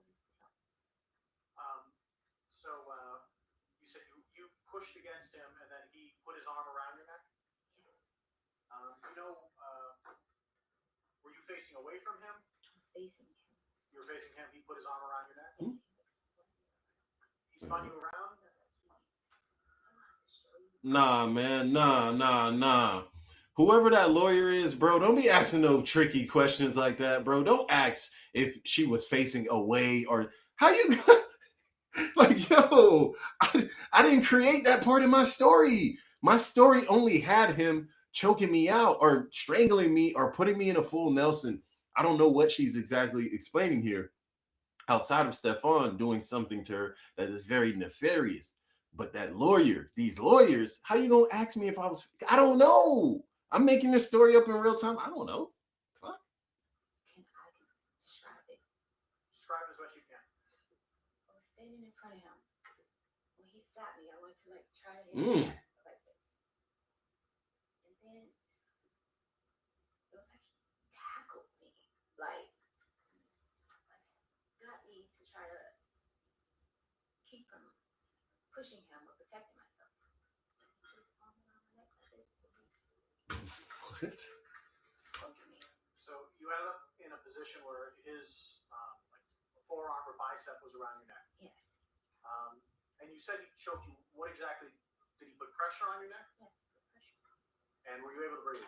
So you said you pushed against him, and then he put his arm around your neck? Yes. Were you facing away from him? I was facing him. You were facing him, he put his arm around your neck? Hmm? He spun you around? Nah, man. Nah. Whoever that lawyer is, bro, don't be asking no tricky questions like that, bro. Don't ask if she was facing away or how you like, yo, I didn't create that part of my story. My story only had him choking me out or strangling me or putting me in a full Nelson. I don't know what she's exactly explaining here outside of Stefon doing something to her that is very nefarious. But that lawyer, these lawyers, how you gonna ask me if I don't know. I'm making this story up in real time. I don't know. Fuck. I can describe it. Describe as much you can. I was standing in front of him. When he slapped me, I went to try to hit him like this. And then it was like he tackled me. Got me to try to keep from pushing him or protecting myself. What? So you ended up in a position where his forearm or bicep was around your neck. Yes. And you said he choked you. What exactly? Did he put pressure on your neck? Yes, put pressure. And were you able to breathe?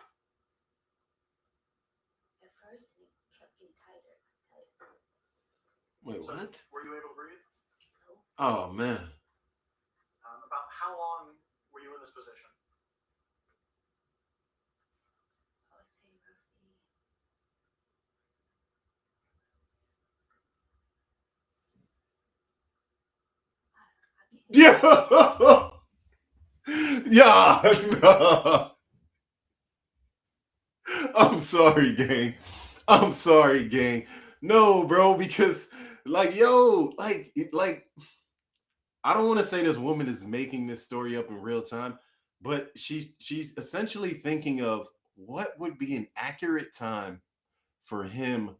At first, it kept getting tighter. Wait, so what? Were you able to breathe? No. Oh, man. About how long were you in this position? I would say roughly. Yeah. No. I'm sorry, gang. No, bro, because yo, I don't want to say this woman is making this story up in real time, but she's essentially thinking of what would be an accurate time for him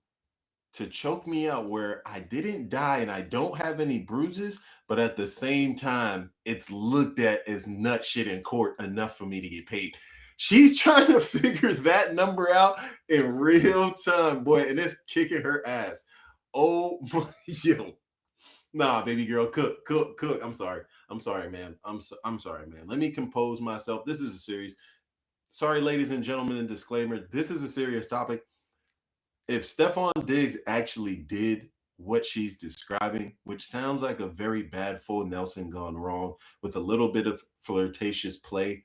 to choke me out where I didn't die and I don't have any bruises, but at the same time, it's looked at as nut shit in court enough for me to get paid. She's trying to figure that number out in real time, boy, and it's kicking her ass. Oh my, yo. Nah, baby girl, cook. I'm sorry, man. I'm sorry, man. Let me compose myself. This is a serious. sorry, ladies and gentlemen, and disclaimer, this is a serious topic. If Stefon Diggs actually did what she's describing, which sounds like a very bad full Nelson gone wrong with a little bit of flirtatious play,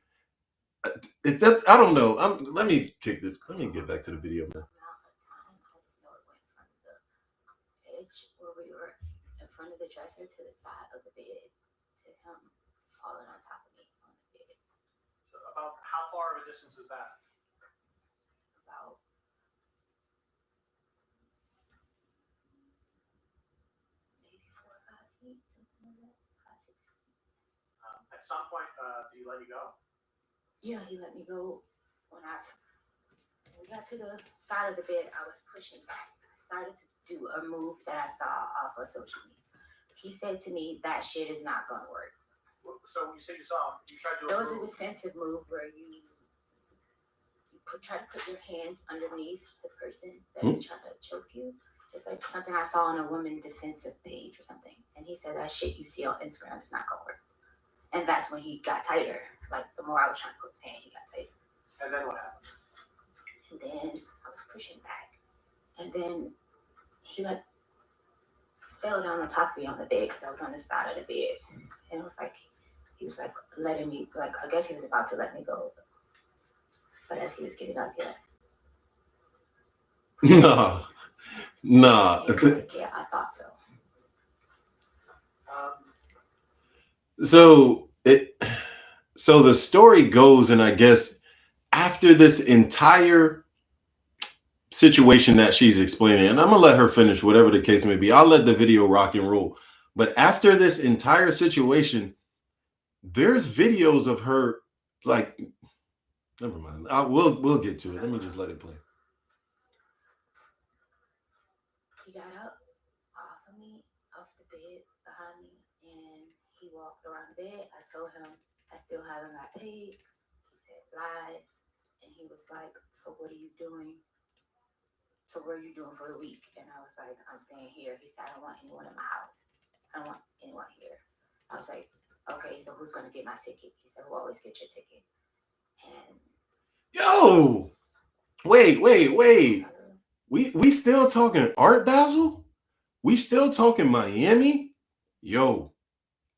I don't know. Let me kick this. Let me get back to the video, man. Where we were in front of the dresser to the side of the bed to him falling on top of me on the bed. So about how far of a distance is that? About maybe 4 or 5 feet, something like that, 5, 6 feet. At some point, do you let you go? Yeah, he let me go when we got to the side of the bed. I was pushing back. I started to do a move that I saw off of social media. He said to me, that shit is not going to work. So you said you saw, you tried to do There was a defensive move where you try to put your hands underneath the person that's trying to choke you. It's like something I saw on a woman defensive page or something. And he said, that shit you see on Instagram is not going to work. And that's when he got tighter. Like, the more I was trying to put his hand, he got tighter. And then what happened? And then I was pushing back. And then he, like, fell down on top of me on the bed because I was on the side of the bed. And it was like, he was, like, letting me, like, I guess he was about to let me go. But as he was getting up, Nah. Like, yeah, I thought so. So the story goes, and I guess after this entire situation that she's explaining, and I'm gonna let her finish whatever the case may be. I'll let the video rock and roll. But after this entire situation, there's videos of her, like, never mind. We'll get to it. Let me just let it play. He got up off of me, off the bed behind me, and he walked around the bed. I told him I still haven't got paid. He said lies, and he was like, so what are you doing? So what are you doing for the week? And I was like, I'm staying here. He said, I don't want anyone in my house. I don't want anyone here. I was like, okay, so who's going to get my ticket? He said, who always gets your ticket? And yo, wait. We still talking Art Basel? We still talking Miami? Yo,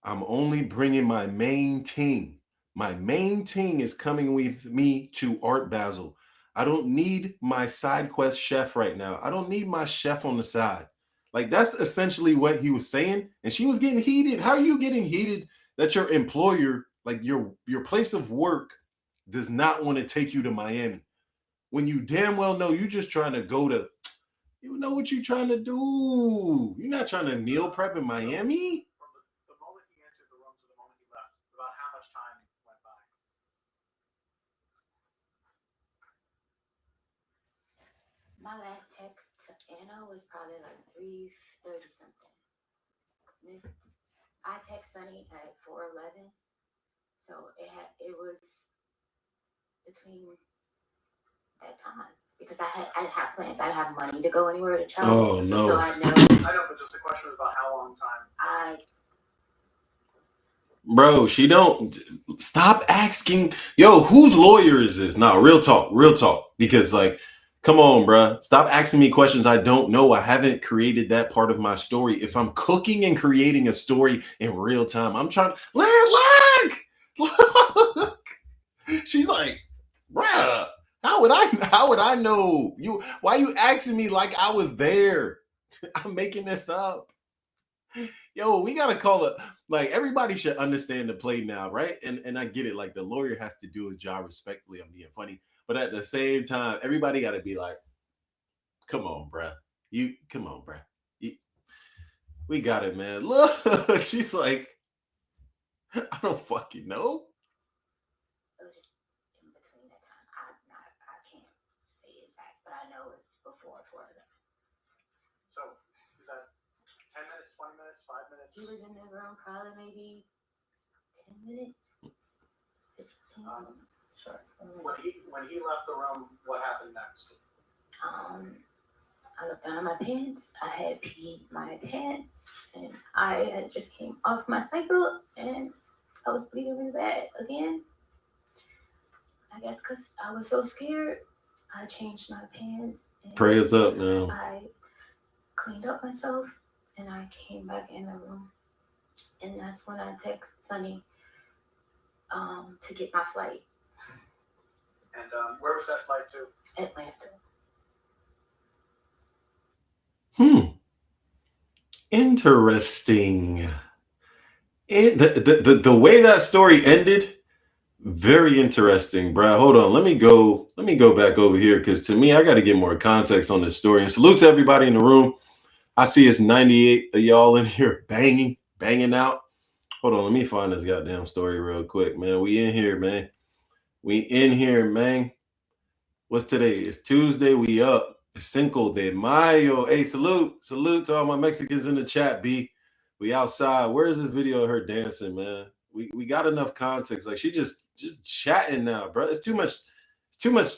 I'm only bringing my main team. My main team is coming with me to Art Basel. I don't need my side quest chef right now. I don't need my chef on the side. Like, that's essentially what he was saying. And she was getting heated. How are you getting heated that your employer, like your place of work, does not want to take you to Miami? When you damn well know you're just trying to go to, you know what you're trying to do. You're not trying to meal prep in Miami. From the moment he entered the room to the moment he left, about how much time went by? my last text to Anna was probably like 3:30 something. I text Sunny at 4:11, so it was between that time because I didn't have plans. I didn't have money to go anywhere to travel. Oh no! So I know, but just the question was about how long time. Bro, she don't stop asking. Yo, whose lawyer is this? Nah, real talk. Because, like, come on, bro. Stop asking me questions I don't know. I haven't created that part of my story. If I'm cooking and creating a story in real time, I'm trying. Look. She's like, bruh, how would I know you? Why are you asking me like I was there? I'm making this up. Yo, we gotta call it, like, everybody should understand the play now, right? And I get it, like, the lawyer has to do his job respectfully. I'm being funny, but at the same time, everybody got to be like, come on, bruh. We got it, man. Look, she's like, I don't fucking know. It was just in between that time. I can't say exact, but I know it's before 4 of them. So is that 10 minutes, 20 minutes, 5 minutes? He was in the room probably maybe 10 minutes. 15 minutes. Sure. When he left the room, what happened next? I looked down at my pants. I had peed my pants, and I had just came off my cycle, and I was bleeding really bad again. I guess because I was so scared, I changed my pants. And Prayers up, man. I cleaned up myself and I came back in the room. And that's when I text Sonny to get my flight. And where was that flight to? Atlanta. Interesting. The way that story ended, very interesting, bro. Hold on. Let me go back over here because to me, I got to get more context on this story. And salute to everybody in the room. I see it's 98 of y'all in here banging out. Hold on, let me find this goddamn story real quick, man. We in here, man. What's today? It's Tuesday. We up. It's Cinco de Mayo. Hey, salute to all my Mexicans in the chat, B. We outside. Where's the video of her dancing, man? We got enough context. Like she just chatting now, bro. It's too much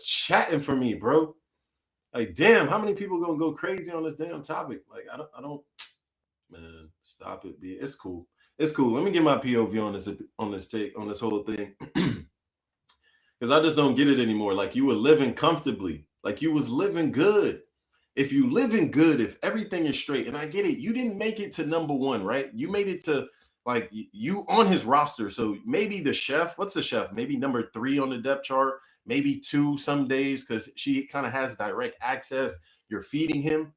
chatting for me, bro. Like, damn, how many people gonna go crazy on this damn topic? Like, I don't, man, stop it, B. It's cool. Let me get my POV on this whole thing. Because I just don't get it anymore. Like, you were living comfortably. Like, you was living good. If you living good, if everything is straight, and I get it, you didn't make it to number one, right? You made it to, like, you on his roster. So maybe the chef, what's the chef? Maybe number 3 on the depth chart, maybe 2 some days because she kind of has direct access. You're feeding him.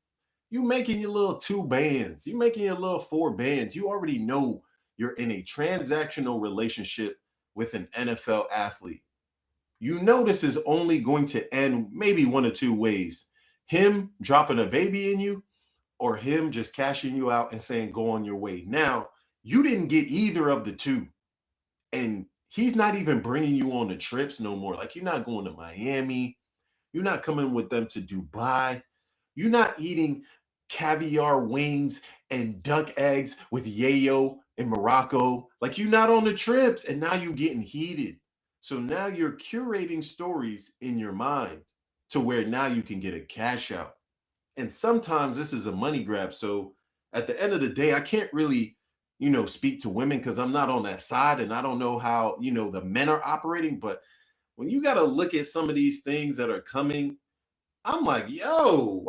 You making your little 2 bands. You making your little 4 bands. You already know you're in a transactional relationship with an NFL athlete. You know this is only going to end maybe 1 or 2 ways. Him dropping a baby in you or him just cashing you out and saying, go on your way. Now, you didn't get either of the 2. And he's not even bringing you on the trips no more. Like, you're not going to Miami. You're not coming with them to Dubai. You're not eating caviar wings and duck eggs with yayo in Morocco. Like, you're not on the trips, and now you're getting heated. So now you're curating stories in your mind to where now you can get a cash out. And sometimes this is a money grab. So at the end of the day, I can't really, speak to women because I'm not on that side and I don't know how, the men are operating. But when you got to look at some of these things that are coming, I'm like, yo,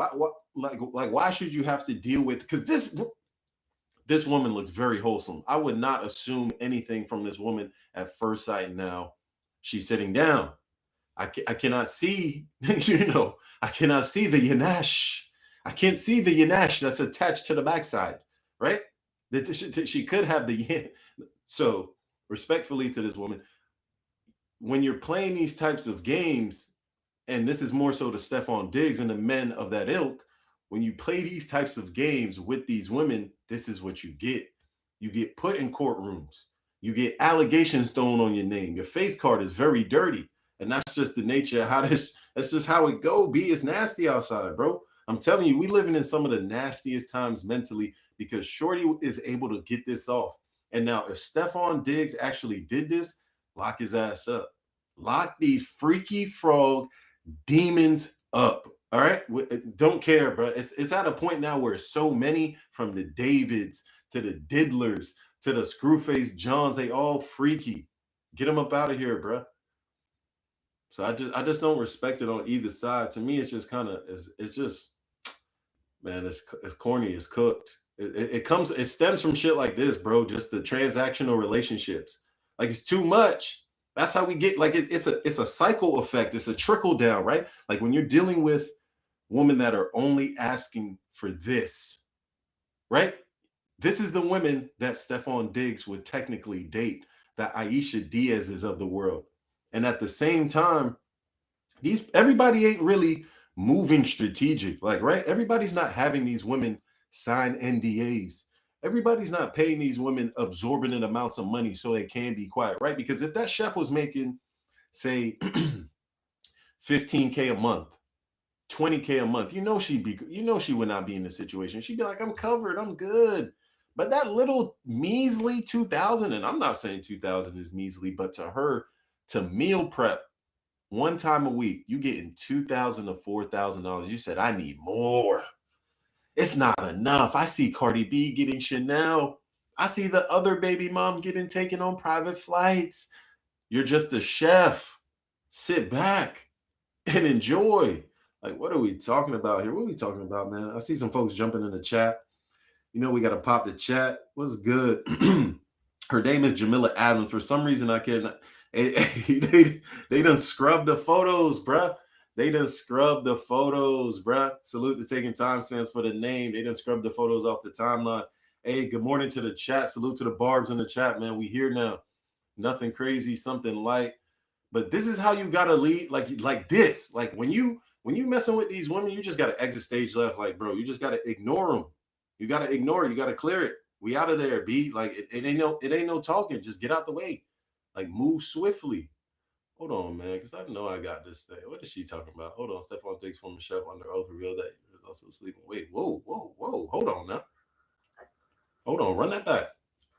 why should you have to deal with? Because this woman looks very wholesome. I would not assume anything from this woman at first sight. Now she's sitting down. I cannot see, I cannot see the Yanash. I can't see the Yanash that's attached to the backside, right? She could have the. So respectfully to this woman, when you're playing these types of games, and this is more so to Stefon Diggs and the men of that ilk, when you play these types of games with these women, this is what you get. You get put in courtrooms. You get allegations thrown on your name. Your face card is very dirty. And that's just the nature of that's just how it go. B, it's nasty outside, bro. I'm telling you, we living in some of the nastiest times mentally because Shorty is able to get this off. And now if Stefon Diggs actually did this, lock his ass up. Lock these freaky frog demons up. All right? Don't care, bro. It's at a point now where so many, from the Davids to the Diddlers to the Scru Face Jeans, they all freaky. Get them up out of here, bro. So I just don't respect it on either side. To me, it's just kind of it's just, man, it's corny, it's cooked. It stems from shit like this, bro. Just the transactional relationships. Like, it's too much. That's how we get, like, it's a cycle effect. It's a trickle down, right? Like when you're dealing with women that are only asking for this, right? This is the women that Stefon Diggs would technically date, the Aisha Diaz's of the world. And at the same time, everybody ain't really moving strategic, like, right? Everybody's not having these women sign NDAs. Everybody's not paying these women absorbent amounts of money so they can be quiet, right? Because if that chef was making, say, $15K a month, $20K a month, she would not be in this situation. She'd be like, I'm covered, I'm good. But that little measly $2,000, and I'm not saying $2,000 is measly, but to her, to meal prep 1 time a week, you getting $2,000 to $4,000. You said, I need more. It's not enough. I see Cardi B getting Chanel. I see the other baby mom getting taken on private flights. You're just a chef. sit back and enjoy. Like, what are we talking about here? What are we talking about, man? I see some folks jumping in the chat. You know, we got to pop the chat. What's good? Her name is Jamila Adams. For some reason, I can't. They done scrubbed the photos, bruh. They done scrubbed the photos, bruh. Salute to taking timestamps for the name. They done scrubbed the photos off the timeline. Hey, good morning to the chat. Salute to the barbs in the chat, man. We here now. Nothing crazy, something light. But this is how you gotta lead, like this. Like when you messing with these women, you just gotta exit stage left. Like, bro, you just gotta ignore them. You gotta ignore it. You gotta clear it. We out of there, B. Like it ain't no talking. Just get out the way. Like move swiftly. Hold on, man, because I know I got this thing. What is she talking about? Hold on. Stefon Diggs, former chef under oath, revealed that he was also sleeping. Wait, whoa. Hold on now. Hold on, run that back.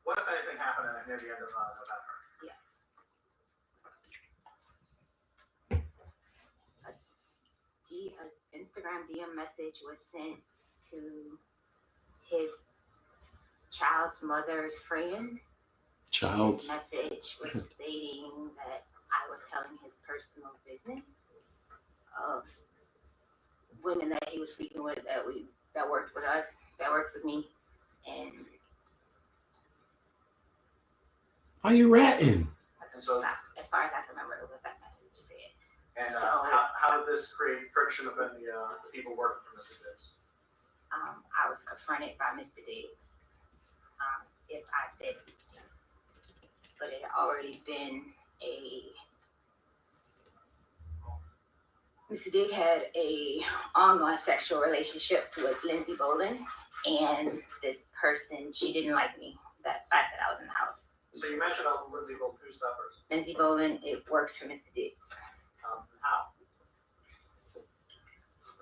What if anything happened near the end of November? Instagram DM message was sent to his child's mother's friend. His message was stating that I was telling his personal business of women that he was sleeping with that worked with us, that worked with me, and how you ratting? And so, as far as I can remember, what that message said. And how did this create friction within the people working for Mr. Diggs? I was confronted by Mr. Diggs. If I said these things, but it had already been Mr. Diggs had a ongoing sexual relationship with Lindsay Bolin, and this person, she didn't like me. That fact that I was in the house. So you mentioned Lindsay Bolin. Who's that person? Lindsay Bolin, it works for Mr. Diggs. How?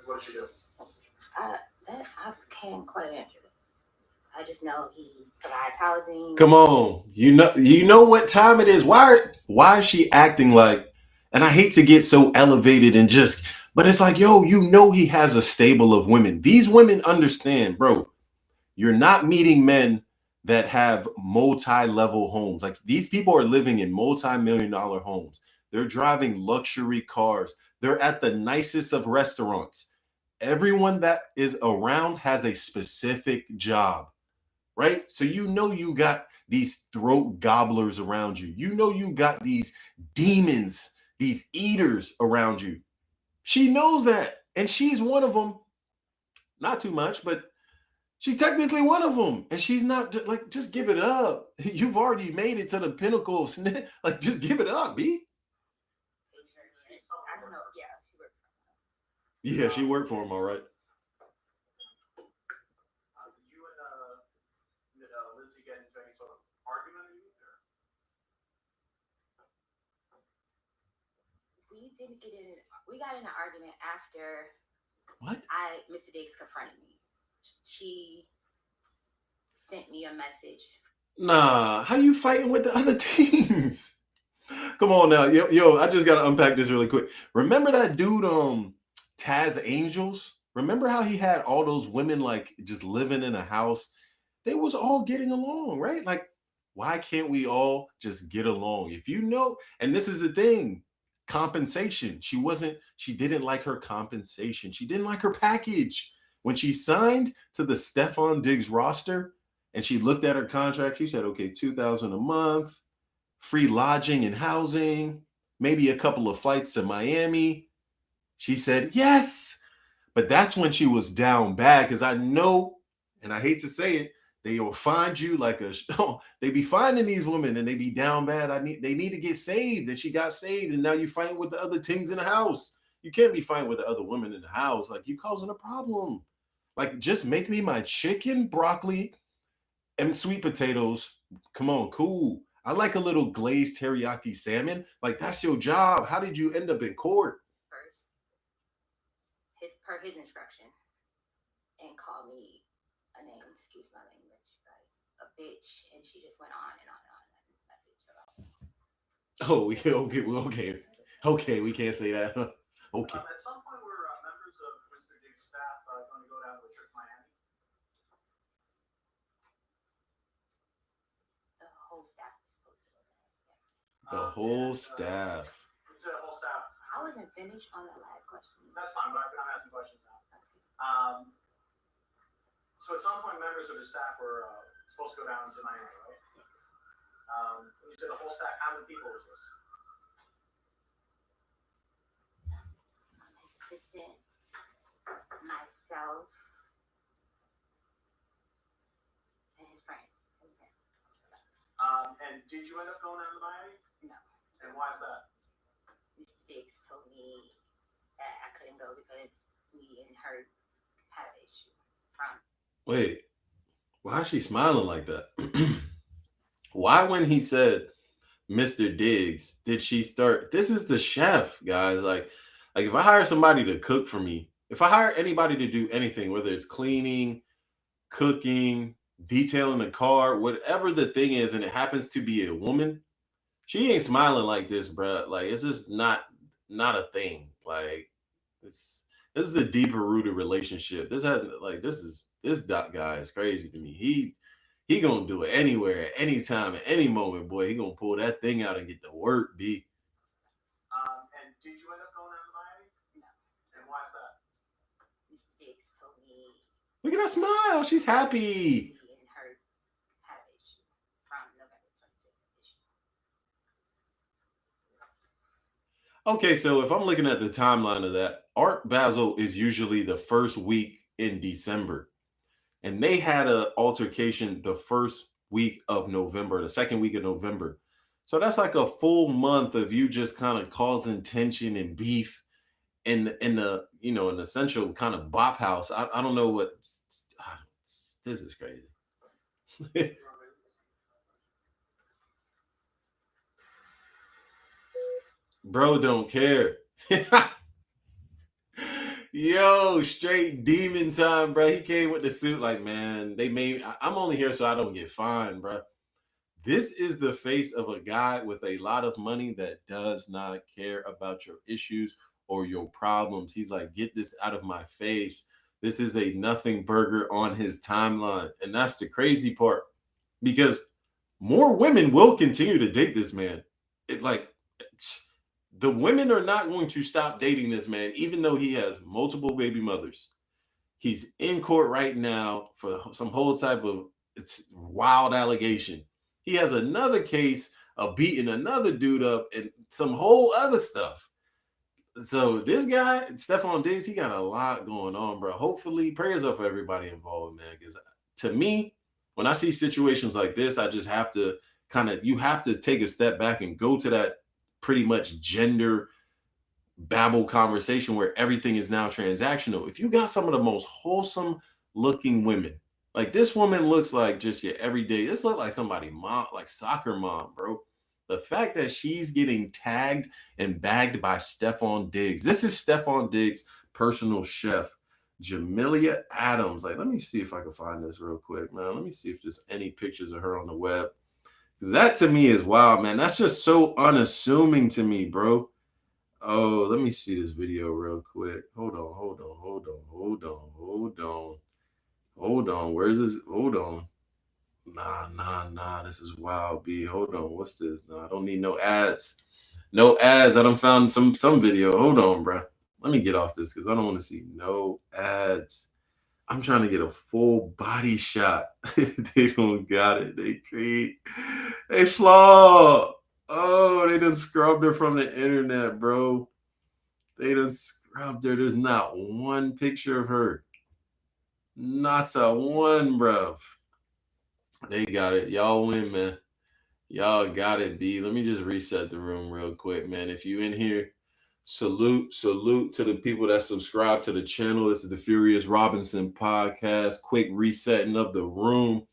What did she do? That I can't quite answer it. I just know he provides housing. Come on, you know what time it is. Why is she acting like? And I hate to get so elevated and but it's like, yo, you know he has a stable of women. These women understand, bro. You're not meeting men that have multi-level homes. Like these people are living in multi-million-dollar homes. They're driving luxury cars. They're at the nicest of restaurants. Everyone that is around has a specific job, right? So you know you got these throat gobblers around you. You know you got these demons, these eaters around you. She knows that. And she's one of them. Not too much, but she's technically one of them. And she's not like, just give it up. You've already made it to the pinnacle of snitch. Like, just give it up, B. I don't know. Yeah, she worked for him. Yeah, she worked for him, all right. You and Lindsay get into any sort of argument? We didn't get in. We got in an argument after Mr. Diggs confronted me. She sent me a message. Nah, how you fighting with the other teams? Come on now, yo, I just gotta unpack this really quick. Remember that dude, Taz Angels? Remember how he had all those women like just living in a house? They was all getting along, right? Like, why can't we all just get along? If you know, and this is the thing, compensation. She didn't like her compensation. She didn't like her package. When she signed to the Stefon Diggs roster and she looked at her contract, she said, okay, $2,000 a month, free lodging and housing, maybe a couple of flights to Miami. She said, yes. But that's when she was down bad, because I know, and I hate to say it, they will find you like they be finding these women and they be down bad. They need to get saved. And she got saved. And now you're fighting with the other things in the house. You can't be fighting with the other women in the house. Like, you causing a problem. Like, just make me my chicken, broccoli, and sweet potatoes. Come on, cool. I like a little glazed teriyaki salmon. Like, that's your job. How did you end up in court? First, per his instruction, and call me a name, excuse my language, guys, a bitch, and she just went on and on and on in this message about me. Oh, okay, we can't say that. Okay. At some point, were members of Mr. Diggs' staff going to go down to a trip to Miami? The whole staff is supposed to go there. The whole staff. You said the whole staff. wasn't finished on the last question. That's fine, but I'm asking questions now. So at some point, members of the staff were supposed to go down to Miami, right? When you said the whole staff, how many people was this? His assistant, myself, and his friends. And did you end up going down to Miami? No. And why is that? Mr. Diggs told me that I couldn't go because me and her had an issue from. Wait, why is she smiling like that? Why, when he said Mr. Diggs, did she start? This is the chef, guys. Like if I hire somebody to cook for me, if I hire anybody to do anything, whether it's cleaning, cooking, detailing a car, whatever the thing is, and it happens to be a woman, she ain't smiling like this, bruh. Like, it's just not a thing. Like, this is a deeper rooted relationship. This guy is crazy to me. He gonna do it anywhere, at any time, at any moment, boy. He gonna pull that thing out and get to work, B. And did you end up going down to Miami? No. And why is that? Mr. Diggs told me. Look at her smile. She's happy. Me and her had an issue from November 26th issue. Okay, so if I'm looking at the timeline of that, Art Basel is usually the first week in December. And they had an altercation the first week of November, the second week of November. So that's like a full month of you just kind of causing tension and beef in the an essential kind of bop house. I don't know what this is crazy. Bro don't care. Yo, straight demon time, bro. He came with the suit like, man, I'm only here so I don't get fined, bro. This is the face of a guy with a lot of money that does not care about your issues or your problems. He's like, get this out of my face. This is a nothing burger on his timeline. And that's the crazy part, because more women will continue to date this man. The women are not going to stop dating this man, even though he has multiple baby mothers. He's in court right now for some whole type of wild allegation. He has another case of beating another dude up and some whole other stuff. So this guy, Stefon Diggs, he got a lot going on, bro. Hopefully, prayers up for everybody involved, man. Because to me, when I see situations like this, I just have to you have to take a step back and go to that pretty much gender babble conversation where everything is now transactional. If you got some of the most wholesome looking women, like this woman looks like just your everyday, this look like somebody mom, like soccer mom, bro. The fact that she's getting tagged and bagged by Stefon Diggs. This is Stefon Diggs' personal chef, Jamelia Adams. Like, let me see if I can find this real quick, man. Let me see if there's any pictures of her on the web. That to me is wild, man. That's just so unassuming to me, bro. Oh, let me see this video real quick. Hold on. Where's this? Hold on. Nah. This is wild, B. Hold on. What's this? No, I don't need no ads. No ads. I done found some video. Hold on, bro. Let me get off this because I don't want to see no ads. I'm trying to get a full body shot. They don't got it. They flaw. Oh, they done scrubbed her from the internet, bro. They done scrubbed her. There's not one picture of her. Not a one, bruv. They got it. Y'all win, man. Y'all got it, B. Let me just reset the room real quick, man. If you in here, salute to the people that subscribe to the channel. This is the FuriousRobinson podcast. Quick resetting of the room.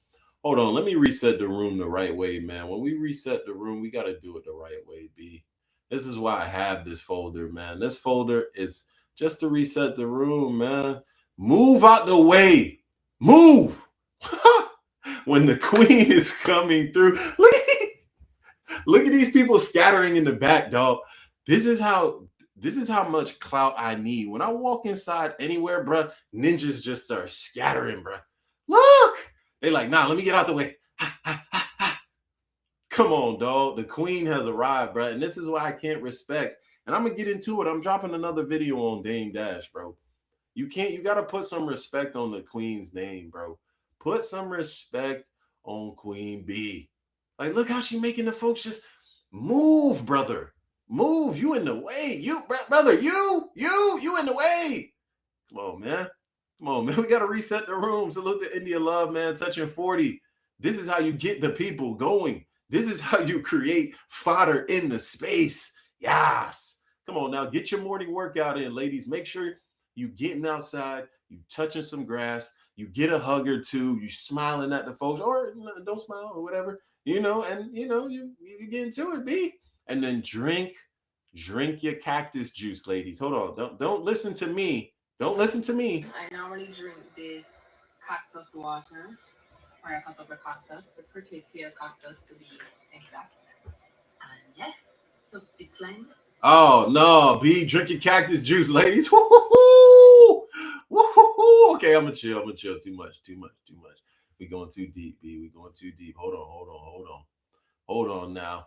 Hold on, let me reset the room the right way, man. When we reset the room, we got to do it the right way, B. This is why I have this folder, man. This folder is just to reset the room, man. Move out the way. Move. When the queen is coming through. Look at these people scattering in the back, dog. This is how much clout I need. When I walk inside anywhere, bruh, ninjas just start scattering, bruh. Look! They like, nah, let me get out the way. Come on, dog. The queen has arrived, bruh. And this is why I can't respect And I'm gonna get into it. I'm dropping another video on Dame Dash, bro. You gotta put some respect on the queen's name, bro. Put some respect on Queen B. Like, look how she making the folks just move, brother. Move. You in the way. Brother, you in the way. Come on, man. Come on, man. We gotta reset the room. Salute to India Love, man. Touching 40. This is how you get the people going. This is how you create fodder in the space. Yes. Come on now. Get your morning workout in, ladies. Make sure you getting outside, you touching some grass, you get a hug or two, you smiling at the folks, or don't smile or whatever, you get into it, B. And then drink your cactus juice, ladies. Hold on. Don't listen to me. Don't listen to me. I normally drink this cactus water, or I cut up the cactus, the prickly pear cactus to be exact. And yeah, look, it's slime. Oh no, B, drink your cactus juice, ladies. Woo-hoo-hoo! Woo-hoo-hoo! Okay, I'm gonna chill. Too much. We going too deep, B. We going too deep. Hold on now.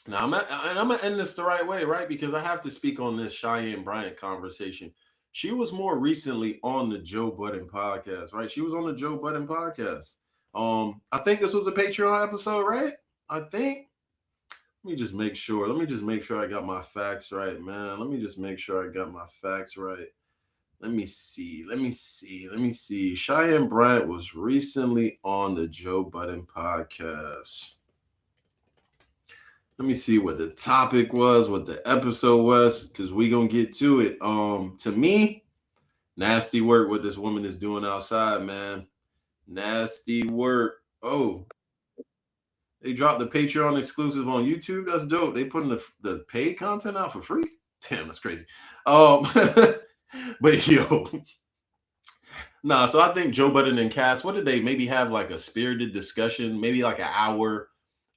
Now I'm gonna end this the right way, right? Because I have to speak on this Cheyenne Bryant conversation. She was more recently on the Joe Budden podcast, right? She was on the Joe Budden podcast. I think this was a Patreon episode, right? I think. Let me just make sure I got my facts right, man. Let me see. Cheyenne Bryant was recently on the Joe Budden podcast. Let me see what the topic was, what the episode was, because we gonna get to it. To me, nasty work what this woman is doing outside, man. Nasty work. Oh, they dropped the Patreon exclusive on YouTube. That's dope. They putting the paid content out for free. Damn, that's crazy. But yo, nah. So I think Joe Budden and Cass, what did they maybe have like a spirited discussion, maybe like an hour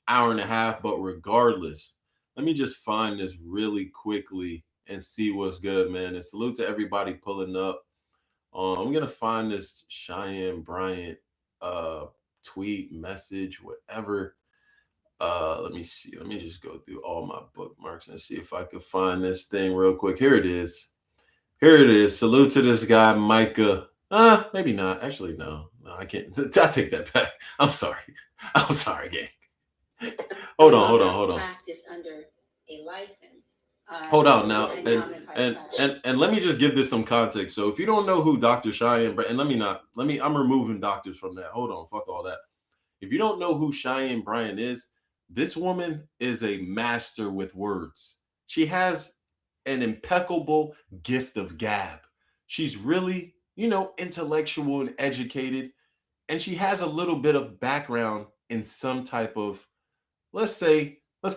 and a half. But regardless, let me just find this really quickly and see what's good, man. And salute to everybody pulling up. I'm gonna find this Cheyenne Bryant tweet, message, whatever. Let me see. Let me just go through all my bookmarks and see if I can find this thing real quick. Here it is. Salute to this guy, Micah. Maybe not. Actually, no, I can't. I take that back. I'm sorry, gang. Hold on. Practice under a license. Hold on now, and let me just give this some context. So if you don't know who Dr. Cheyenne Bryant, and I'm removing doctors from that. Hold on, fuck all that. If you don't know who Cheyenne Bryant is, this woman is a master with words. She has an impeccable gift of gab. She's really, intellectual and educated, and she has a little bit of background in some type of, let's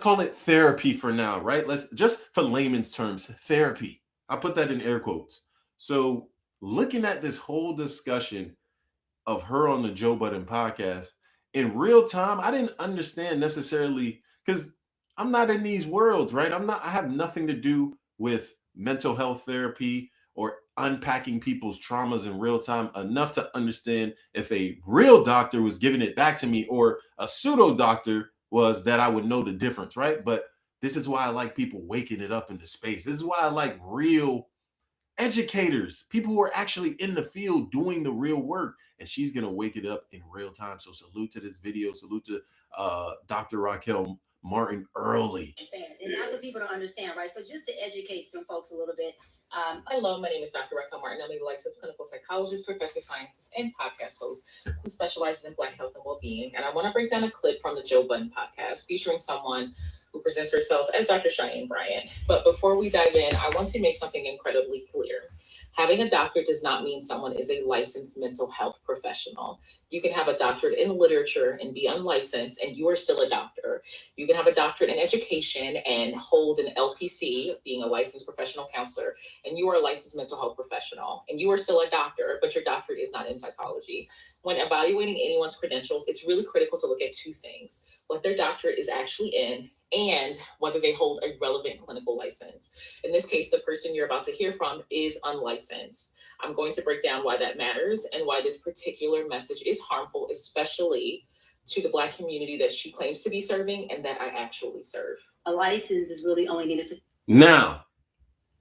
call it therapy for now, right? Let's just, for layman's terms, therapy. I put that in air quotes. So looking at this whole discussion of her on the Joe Budden podcast, in real time, I didn't understand necessarily, because I'm not in these worlds, right? I have nothing to do with mental health therapy or unpacking people's traumas in real time enough to understand if a real doctor was giving it back to me or a pseudo doctor was, that I would know the difference, right? But this is why I like people waking it up into space. This is why I like real educators, people who are actually in the field doing the real work. And she's going to wake it up in real time. So salute to this video. Salute to Dr. Raquel Martin early. And that's what people don't understand, right? So just to educate some folks a little bit. Hello, my name is Dr. Raquel Martin. I'm a licensed clinical psychologist, professor of sciences, and podcast host who specializes in Black health and well-being. And I want to break down a clip from the Joe Budden podcast featuring someone who presents herself as Dr. Cheyenne Bryant. But before we dive in, I want to make something incredibly clear. Having a doctorate does not mean someone is a licensed mental health professional. You can have a doctorate in literature and be unlicensed, and you are still a doctor. You can have a doctorate in education and hold an LPC, being a licensed professional counselor, and you are a licensed mental health professional, and you are still a doctor, but your doctorate is not in psychology. When evaluating anyone's credentials, it's really critical to look at two things: what their doctorate is actually in, and whether they hold a relevant clinical license. In this case, the person you're about to hear from is unlicensed. I'm going to break down why that matters and why this particular message is harmful, especially to the Black community that she claims to be serving and that I actually serve. A license is really only needed to... Now,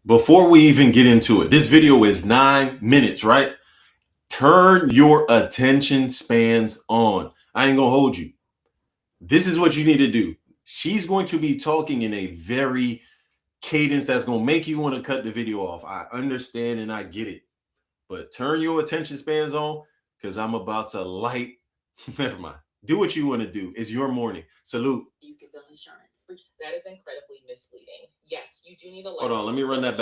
before we even get into it, this video is 9 minutes, right? Turn your attention spans on. I ain't gonna hold you. This is what you need to do. She's going to be talking in a very cadence that's gonna make you want to cut the video off. I understand and I get it, but turn your attention spans on because I'm about to light. Never mind. Do what you want to do. It's your morning. Salute. You can bill insurance. That is incredibly misleading. Yes, you do need a license. Hold on, let me run that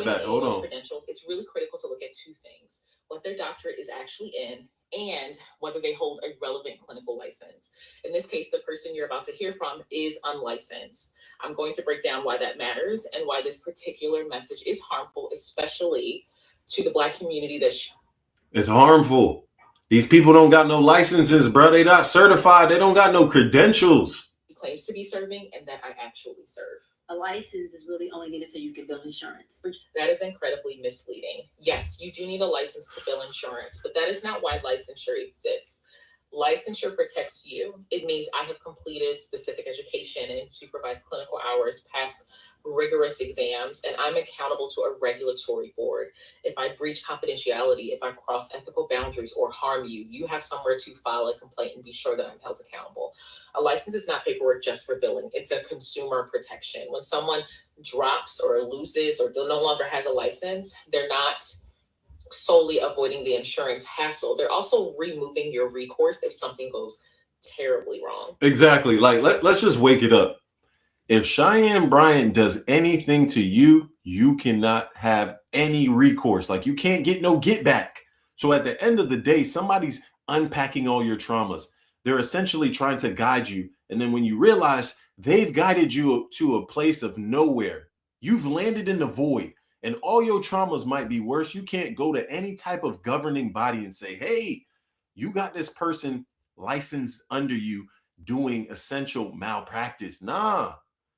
back. Hold on. Credentials. It's really critical to look at two things: what their doctorate is actually in, and whether they hold a relevant clinical license. In this case, the person you're about to hear from is unlicensed. I'm going to break down why that matters and why this particular message is harmful, especially to the Black community. It's harmful. These people don't got no licenses, bro. They not certified. They don't got no credentials. Claims to be serving and that I actually serve. A license is really only needed so you can bill insurance. That is incredibly misleading. Yes, you do need a license to bill insurance, but that is not why licensure exists. Licensure protects you. It means I have completed specific education and supervised clinical hours, passed rigorous exams, and I'm accountable to a regulatory board. If I breach confidentiality, if I cross ethical boundaries or harm you, you have somewhere to file a complaint and be sure that I'm held accountable. A license is not paperwork just for billing. It's a consumer protection. When someone drops or loses or no longer has a license, they're not solely avoiding the insurance hassle. They're also removing your recourse if something goes terribly wrong. Exactly. Like, let's just wake it up. If Cheyenne Bryant does anything to you, you cannot have any recourse. Like, you can't get no get back. So at the end of the day, somebody's unpacking all your traumas. They're essentially trying to guide you. And then when you realize they've guided you to a place of nowhere, you've landed in the void and all your traumas might be worse. You can't go to any type of governing body and say, hey, you got this person licensed under you doing essential malpractice. Nah.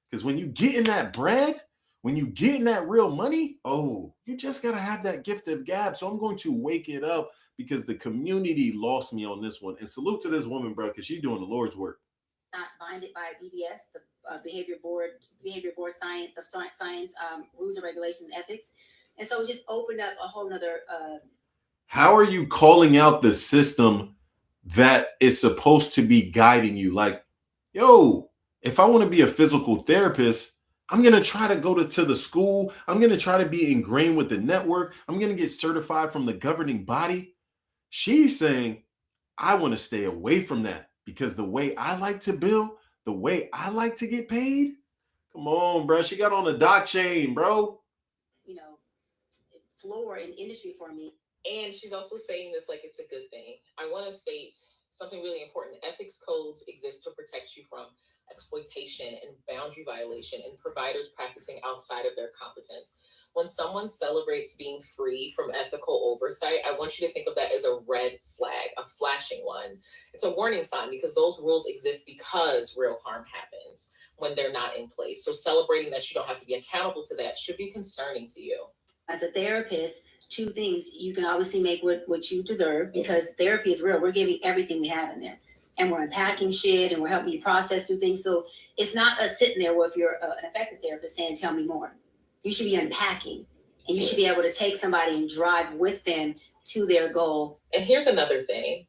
Because when you get in that bread, when you get in that real money, oh, you just got to have that gift of gab. So I'm going to wake it up because the community lost me on this one. And salute to this woman, bro, because she's doing the Lord's work. Not binded by BBS, the behavior board science rules and regulations and ethics. And so it just opened up a whole nother. How are you calling out the system that is supposed to be guiding you? Like, yo, if I want to be a physical therapist, I'm going to try to go to the school. I'm going to try to be ingrained with the network. I'm going to get certified from the governing body. She's saying, I want to stay away from that because the way I like to bill, the way I like to get paid. Come on, bro. She got on the dock chain, bro. Floor in industry for me. And she's also saying this like it's a good thing. I want to state something really important. Ethics codes exist to protect you from exploitation and boundary violation and providers practicing outside of their competence. When someone celebrates being free from ethical oversight, I want you to think of that as a red flag, a flashing one. It's a warning sign because those rules exist because real harm happens when they're not in place. So celebrating that you don't have to be accountable to that should be concerning to you. As a therapist, two things: you can obviously make what you deserve because therapy is real. We're giving everything we have in there. And we're unpacking shit and we're helping you process through things. So it's not us sitting there where if you're an effective therapist saying, tell me more. You should be unpacking and you should be able to take somebody and drive with them to their goal. And here's another thing.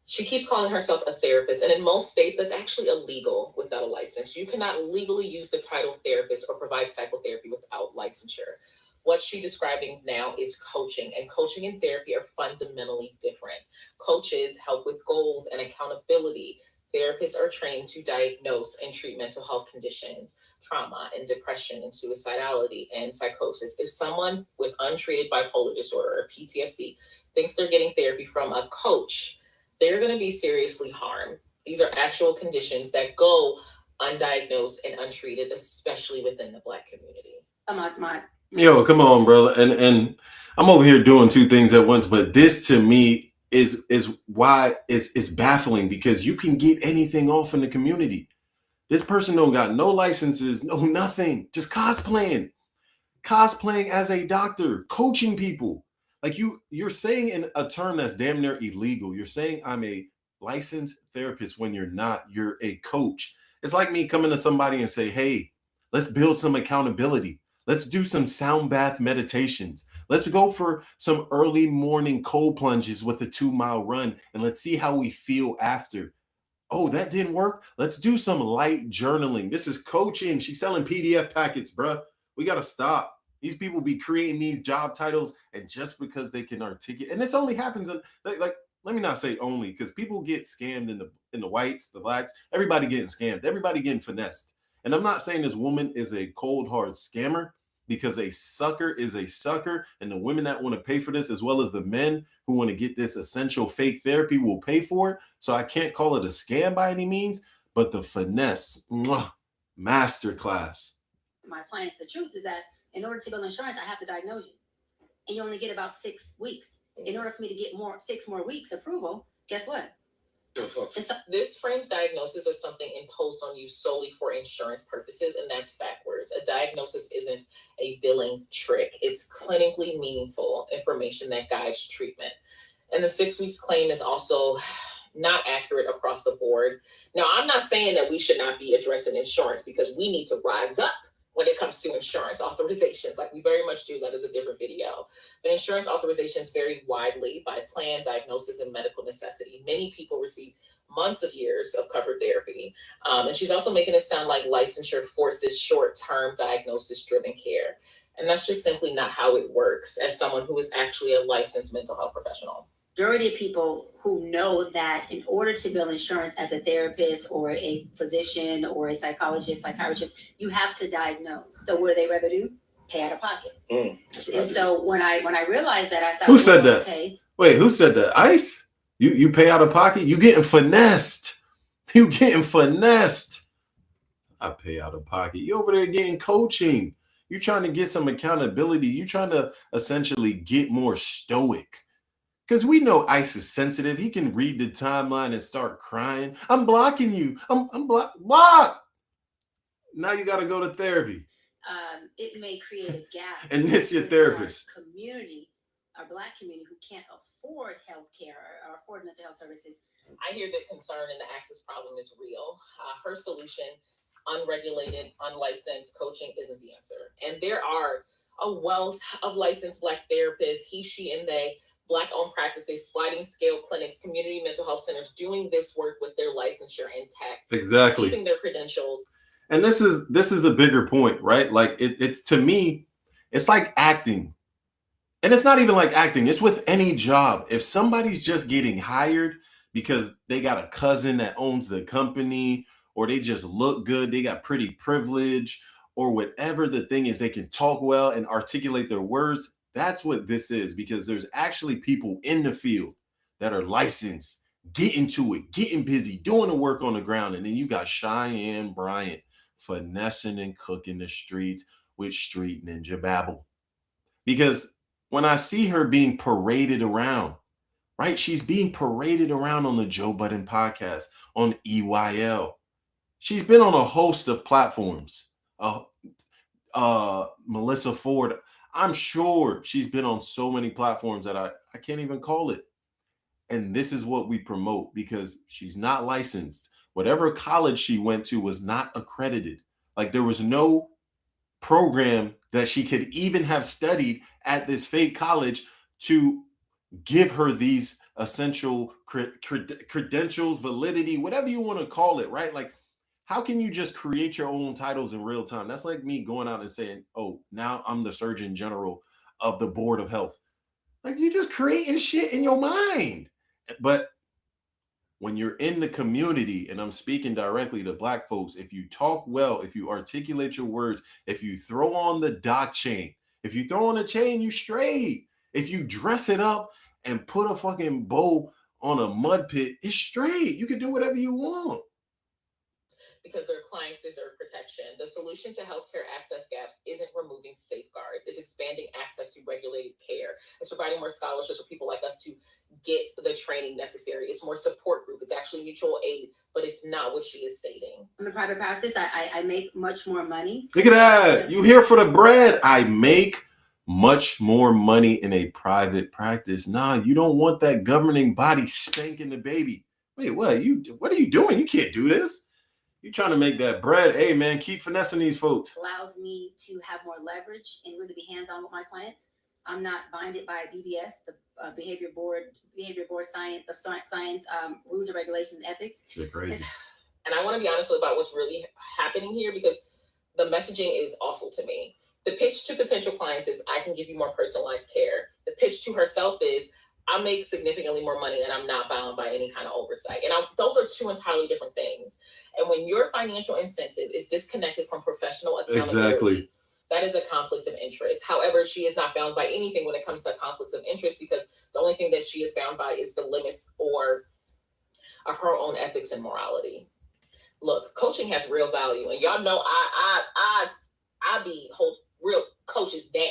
She keeps calling herself a therapist. And in most states, that's actually illegal without a license. You cannot legally use the title therapist or provide psychotherapy without licensure. What she's describing now is coaching, and coaching and therapy are fundamentally different. Coaches help with goals and accountability. Therapists are trained to diagnose and treat mental health conditions, trauma and depression and suicidality and psychosis. If someone with untreated bipolar disorder or PTSD thinks they're getting therapy from a coach, they're going to be seriously harmed. These are actual conditions that go undiagnosed and untreated, especially within the Black community. Yo, come on, bro. And I'm over here doing two things at once, but this to me is why it's baffling because you can get anything off in the community. This person don't got no licenses, no nothing, just cosplaying as a doctor, coaching people. Like you're saying in a term that's damn near illegal. You're saying I'm a licensed therapist when you're not. You're a coach. It's like me coming to somebody and say, hey, let's build some accountability. Let's do some sound bath meditations. Let's go for some early morning cold plunges with a 2-mile run, and let's see how we feel after. Oh, that didn't work? Let's do some light journaling. This is coaching. She's selling PDF packets, bruh. We got to stop. These people be creating these job titles, and just because they can articulate, and this only happens in, like let me not say only, because people get scammed in the whites, the blacks, everybody getting scammed, everybody getting finessed. And I'm not saying this woman is a cold hard scammer, because a sucker is a sucker, and the women that want to pay for this, as well as the men who want to get this essential fake therapy, will pay for it. So I can't call it a scam by any means, but the finesse, masterclass. My clients, the truth is that in order to build insurance, I have to diagnose you, and you only get about 6 weeks. In order for me to get 6 more weeks approval, guess what? This frames diagnosis as something imposed on you solely for insurance purposes, and that's backwards. A diagnosis isn't a billing trick. It's clinically meaningful information that guides treatment. And the 6 weeks claim is also not accurate across the board. Now, I'm not saying that we should not be addressing insurance, because we need to rise up when it comes to insurance authorizations. Like, we very much do. That is a different video. But insurance authorizations vary widely by plan, diagnosis, and medical necessity. Many people receive months of years of covered therapy. And she's also making it sound like licensure forces short-term diagnosis-driven care. And that's just simply not how it works, as someone who is actually a licensed mental health professional. Majority of people who know that in order to bill insurance as a therapist or a physician or a psychiatrist, you have to diagnose. So what do they rather do? Pay out of pocket. And so when I realized that, I thought, who said that? Okay. Wait, who said that? ICE? You pay out of pocket? You getting finessed. You getting finessed. I pay out of pocket. You over there getting coaching. You trying to get some accountability. You trying to essentially get more stoic. Because we know ICE is sensitive. He can read the timeline and start crying. I'm blocking you. I'm block. Now you got to go to therapy. It may create a gap. And this your therapist. Community, our Black community who can't afford healthcare or afford mental health services. I hear the concern and the access problem is real. Her solution, unregulated, unlicensed coaching, isn't the answer. And there are a wealth of licensed Black therapists, he, she, and they, Black-owned practices, sliding scale clinics, community mental health centers doing this work with their licensure intact. Exactly. Keeping their credentials. And this is a bigger point, right? Like it's to me, it's like acting. And it's not even like acting. It's with any job. If somebody's just getting hired because they got a cousin that owns the company, or they just look good, they got pretty privilege, or whatever the thing is, they can talk well and articulate their words. That's what this is, because there's actually people in the field that are licensed, getting to it, getting busy, doing the work on the ground. And then you got Cheyenne Bryant finessing and cooking the streets with street ninja babble. Because when I see her being paraded around, right? She's being paraded around on the Joe Budden podcast, on EYL. She's been on a host of platforms. Melissa Ford, I'm sure she's been on so many platforms that I can't even call it. And this is what we promote, because she's not licensed. Whatever college she went to was not accredited. Like, there was no program that she could even have studied at this fake college to give her these essential credentials, validity, whatever you want to call it, right? Like, how can you just create your own titles in real time? That's like me going out and saying, oh, now I'm the Surgeon General of the Board of Health. Like, you're just creating shit in your mind. But when you're in the community, and I'm speaking directly to Black folks, if you talk well, if you articulate your words, if you throw on the doc chain, if you throw on a chain, you straight. If you dress it up and put a fucking bow on a mud pit, it's straight. You can do whatever you want. Because their clients deserve protection. The solution to healthcare access gaps isn't removing safeguards. It's expanding access to regulated care. It's providing more scholarships for people like us to get the training necessary. It's more support group. It's actually mutual aid, but it's not what she is stating. I'm in private practice. I make much more money. Look at that. You here for the bread. I make much more money in a private practice. Nah, you don't want that governing body spanking the baby. Wait, what are you doing? You can't do this. You trying to make that bread. Hey, man, keep finessing these folks. Allows me to have more leverage and really be hands-on with my clients. I'm not binded by BBS, the behavior board science rules and regulations and ethics. Shit, crazy. And I want to be honest about what's really happening here, because the messaging is awful to me. The pitch to potential clients is, I can give you more personalized care. The pitch to herself is, I make significantly more money and I'm not bound by any kind of oversight. And those are two entirely different things. And when your financial incentive is disconnected from professional accountability, that is a conflict of interest. However, she is not bound by anything when it comes to conflicts of interest, because the only thing that she is bound by is the limits of her own ethics and morality. Look, coaching has real value, and y'all know I hold real coaches down.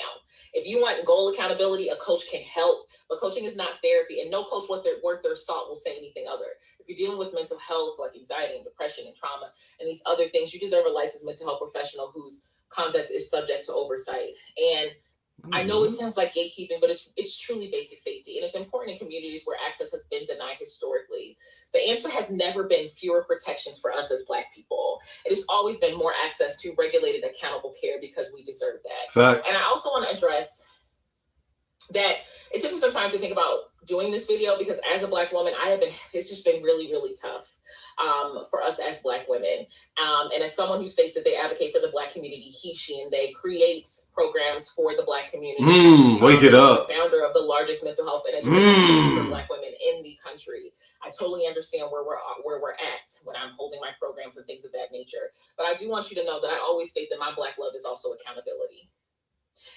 If you want goal accountability, a coach can help, but coaching is not therapy, and no coach worth their salt will say anything other. If you're dealing with mental health, like anxiety and depression and trauma and these other things, you deserve a licensed mental health professional whose conduct is subject to oversight. And I know it sounds like gatekeeping, but it's truly basic safety. And it's important in communities where access has been denied historically. The answer has never been fewer protections for us as Black people. It has always been more access to regulated, accountable care, because we deserve that. Facts. And I also want to address that it took me some time to think about doing this video, because as a Black woman, it's just been really, really tough for us as Black women. And as someone who states that they advocate for the Black community, he, she, and they create programs for the Black community. Wake it up. The founder of the largest mental health and education community for Black women in the country. I totally understand where we're at when I'm holding my programs and things of that nature. But I do want you to know that I always state that my Black love is also accountability.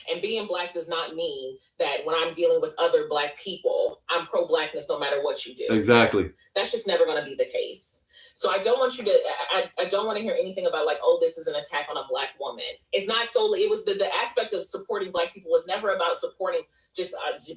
And being Black does not mean that when I'm dealing with other Black people, I'm pro-Blackness no matter what you do. Exactly. That's just never going to be the case. So I don't want you to, I don't want to hear anything about like, oh, this is an attack on a Black woman. It's not solely, it was the aspect of supporting Black people was never about supporting just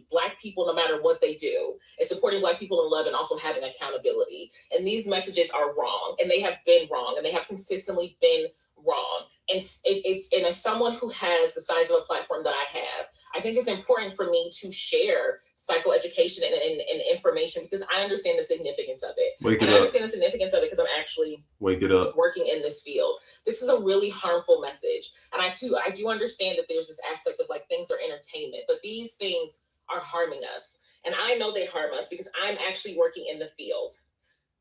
Black people no matter what they do. It's supporting Black people in love and also having accountability. And these messages are wrong, and they have been wrong, and they have consistently been wrong. And and as someone who has the size of a platform that I have, I think it's important for me to share psychoeducation and information, because I understand the significance of it. I understand the significance of it because I'm actually working in this field. This is a really harmful message. And I do understand that there's this aspect of like things are entertainment, but these things are harming us. And I know they harm us because I'm actually working in the field.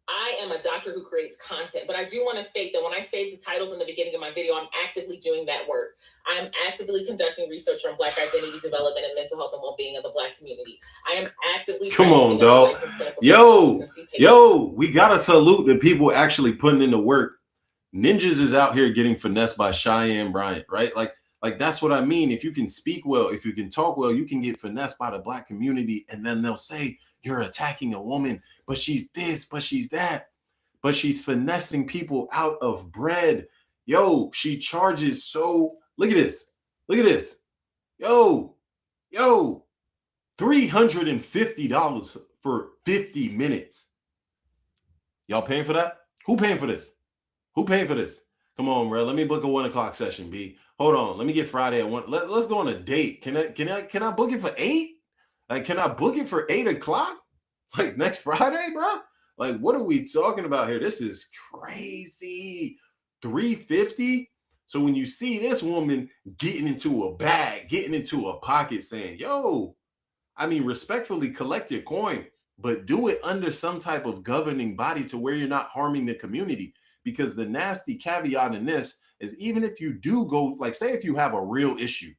I am a doctor who creates content, but I do want to state that when I say the titles in the beginning of my video, I'm actively doing that work. I am actively conducting research on Black identity development and mental health and well-being of the Black community. I am actively come on, dog. Yo, we gotta salute the people actually putting in the work. Ninjas is out here getting finessed by Cheyenne Bryant, right? Like that's what I mean. If you can speak well, if you can talk well, you can get finessed by the Black community, and then they'll say you're attacking a woman, but she's this, but she's that, but she's finessing people out of bread. Yo, she charges so, look at this. Yo, $350 for 50 minutes. Y'all paying for that? Who paying for this? Come on, bro. Let me book a 1 o'clock session, B. Hold on. Let me get Friday at 1. Let's go on a date. Can I book it for 8? Like, can I book it for 8 o'clock? Like next Friday, bro? Like, what are we talking about here? This is crazy. $350. So when you see this woman getting into a bag, getting into a pocket saying, yo, I mean, respectfully collect your coin, but do it under some type of governing body to where you're not harming the community. Because the nasty caveat in this is, even if you do go, like, say if you have a real issue,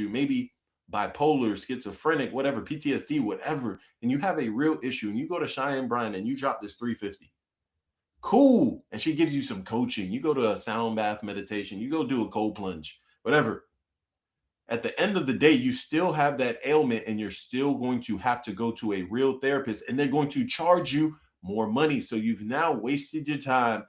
maybe bipolar, schizophrenic, whatever, PTSD, whatever, and you have a real issue and you go to Cheyenne Bryant and you drop this $350. Cool. And she gives you some coaching. You go to a sound bath meditation, you go do a cold plunge, whatever. At the end of the day, you still have that ailment and you're still going to have to go to a real therapist, and they're going to charge you more money. So you've now wasted your time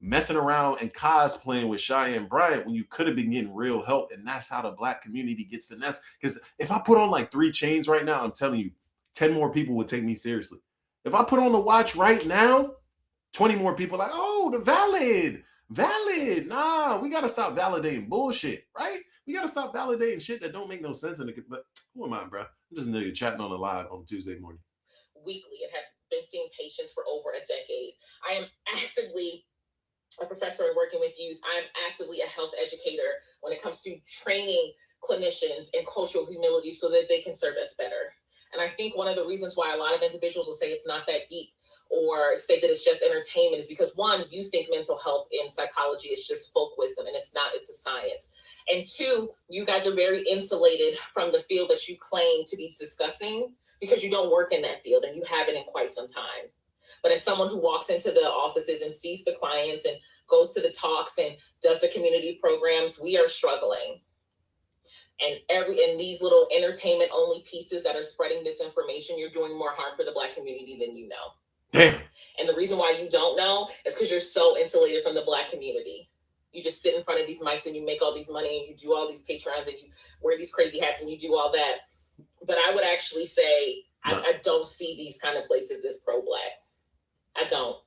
messing around and cosplaying with Cheyenne Bryant when you could have been getting real help. And that's how the Black community gets finessed. Because if I put on like 3 chains right now, I'm telling you, 10 more people would take me seriously. If I put on the watch right now, 20 more people like, oh, the valid. Nah, we got to stop validating bullshit, right? We got to stop validating shit that don't make no sense. But who am I, bro? I'm just a nigga chatting on the live on Tuesday morning. Weekly, and have been seeing patients for over a decade. I am actively a professor and working with youth, I'm actively a health educator when it comes to training clinicians in cultural humility so that they can serve us better. And I think one of the reasons why a lot of individuals will say it's not that deep or say that it's just entertainment is because, one, you think mental health in psychology is just folk wisdom, and it's not, it's a science. And two, you guys are very insulated from the field that you claim to be discussing because you don't work in that field and you haven't in quite some time. But as someone who walks into the offices and sees the clients and goes to the talks and does the community programs, we are struggling. And these little entertainment only pieces that are spreading misinformation, you're doing more harm for the Black community than you know. Damn. And the reason why you don't know is because you're so insulated from the Black community. You just sit in front of these mics and you make all these money and you do all these Patreons and you wear these crazy hats and you do all that. But I would actually say I don't see these kind of places as pro-Black. I don't.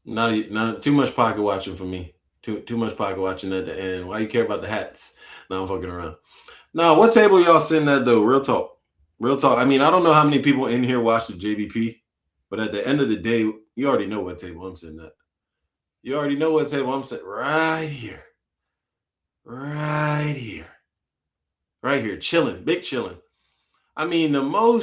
No, too much pocket watching for me. Too much pocket watching at the end. Why you care about the hats? No, I'm fucking around. No, what table y'all sitting at though? Real talk. I mean, I don't know how many people in here watch the JBP, but at the end of the day, you already know what table I'm sitting at. You already know what table I'm sitting right here. Right here, chilling, big chilling. I mean, all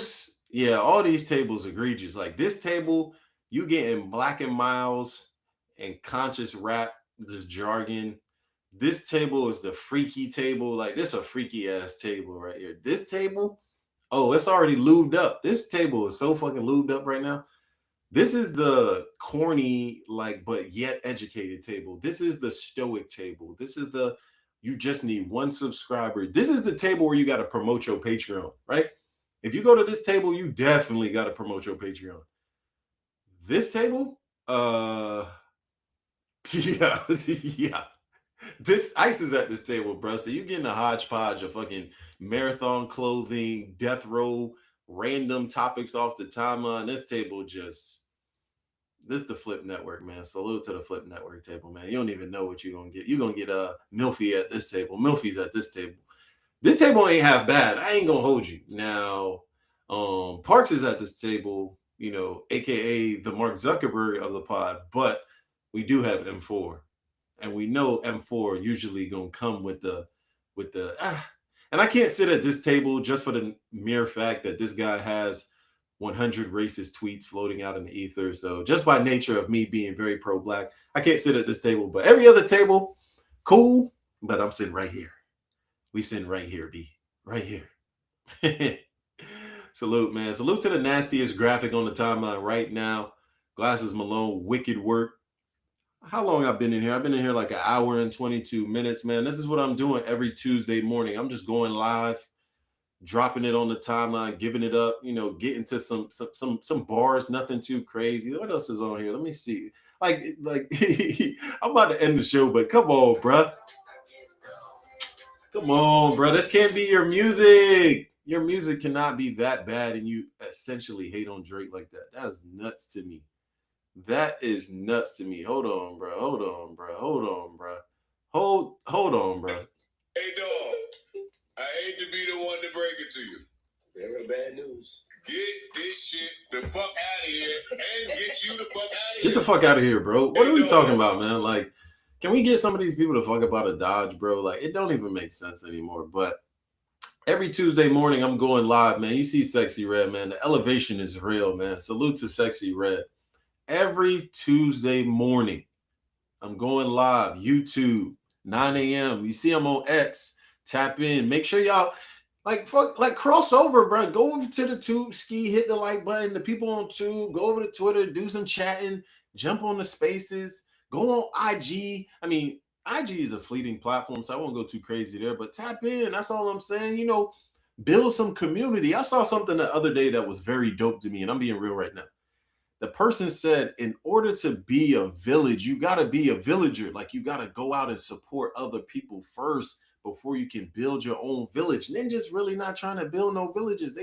these tables egregious. Like this table, you getting Black and Miles and conscious rap, this jargon. This table is the freaky table. Like this a freaky ass table right here. This table, oh, it's already lubed up. This table is so fucking lubed up right now. This is the corny, like, but yet educated table. This is the stoic table. This is the, you just need one subscriber. This is the table where you got to promote your Patreon, right? If you go to this table, you definitely got to promote your Patreon. This table, yeah. This ICE is at this table, bro. So you're getting a hodgepodge of fucking marathon clothing, death row, random topics off the timeline. This table this the Flip Network, man. Salute to the Flip Network table, man. You don't even know what you're gonna get. You're gonna get Milfy at this table. Milfy's at this table. This table ain't half bad. I ain't gonna hold you. Now, Parks is at this table, you know, aka the Mark Zuckerberg of the pod, but we do have M4. And we know M4 usually gonna come with the and I can't sit at this table just for the mere fact that this guy has 100 racist tweets floating out in the ether. So just by nature of me being very pro-Black, I can't sit at this table. But every other table, cool. But I'm sitting right here. We sitting right here, B. Right here. Salute, man. Salute to the nastiest graphic on the timeline right now. Glasses Malone, wicked work. How long I've been in here? I've been in here like an hour and 22 minutes, man. This is what I'm doing every Tuesday morning. I'm just going live, dropping it on the timeline, giving it up, you know, getting to some bars, nothing too crazy. What else is on here? Let me see. Like I'm about to end the show, but come on, bruh. Come on, bro. This can't be your music. Your music cannot be that bad and you essentially hate on Drake like that. That is nuts to me. That is nuts to me. Hold on, bro. Hold on, bro. Hold on, bro. Hey, dog. I hate to be the one to break it to you. Very bad news. Get this shit the fuck out of here and get you the fuck out of here. Get the fuck out of here, bro. What are we talking about, man? Like, can we get some of these people to fuck about a Dodge, bro? Like, it don't even make sense anymore. But every Tuesday morning, I'm going live, man. You see Sexy Red, man. The elevation is real, man. Salute to Sexy Red. Every Tuesday morning, I'm going live. YouTube, 9 a.m. You see I'm on X. Tap in. Make sure y'all cross over, bro. Go over to the Tube Ski, hit the like button. The people on Tube, go over to Twitter, do some chatting, jump on the spaces, go on IG. I mean, IG is a fleeting platform, so I won't go too crazy there, but tap in. That's all I'm saying. You know, build some community. I saw something the other day that was very dope to me, and I'm being real right now. The person said, in order to be a village, you got to be a villager. Like, you got to go out and support other people first before you can build your own village. Ninjas really not trying to build no villages.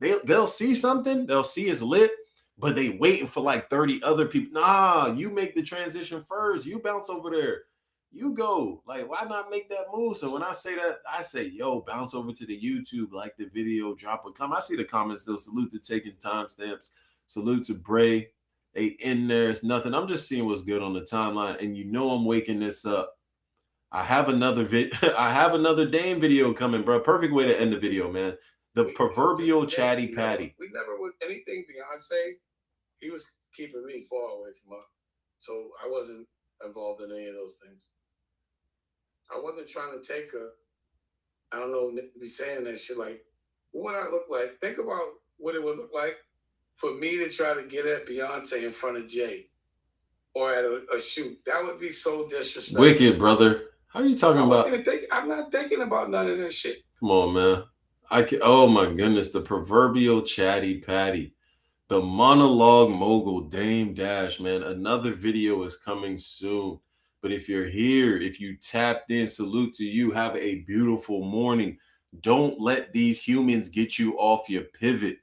They'll see something, they'll see it's lit, but they waiting for like 30 other people. Nah, you make the transition first. You bounce over there. You go. Like, why not make that move? So when I say that, I say, yo, bounce over to the YouTube, like the video, drop a comment. I see the comments, though. Salute to taking timestamps. Salute to Bray. They in there, it's nothing. I'm just seeing what's good on the timeline, and you know I'm waking this up. I have another I have another Dame video coming, bro. Perfect way to end the video, man. The proverbial chatty patty. We never was anything Beyonce. He was keeping me far away from her, so I wasn't involved in any of those things. I wasn't trying to take her. I don't know, be saying that shit like, what would I look like? Think about what it would look like for me to try to get at Beyonce in front of Jay or at a shoot. That would be so disrespectful. Wicked, brother. How are you talking about? I'm not thinking about none of that shit. Come on, man. Oh my goodness, the proverbial chatty patty. The monologue mogul Dame Dash, man. Another video is coming soon. But if you're here, if you tapped in, salute to you. Have a beautiful morning. Don't let these humans get you off your pivot.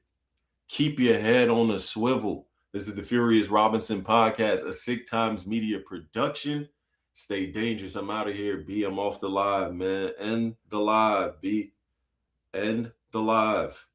Keep your head on a swivel. This is the Furious Robinson podcast, a Sick Times Media production. Stay dangerous. I'm out of here. B, I'm off the live, man. End the live, B. End the live.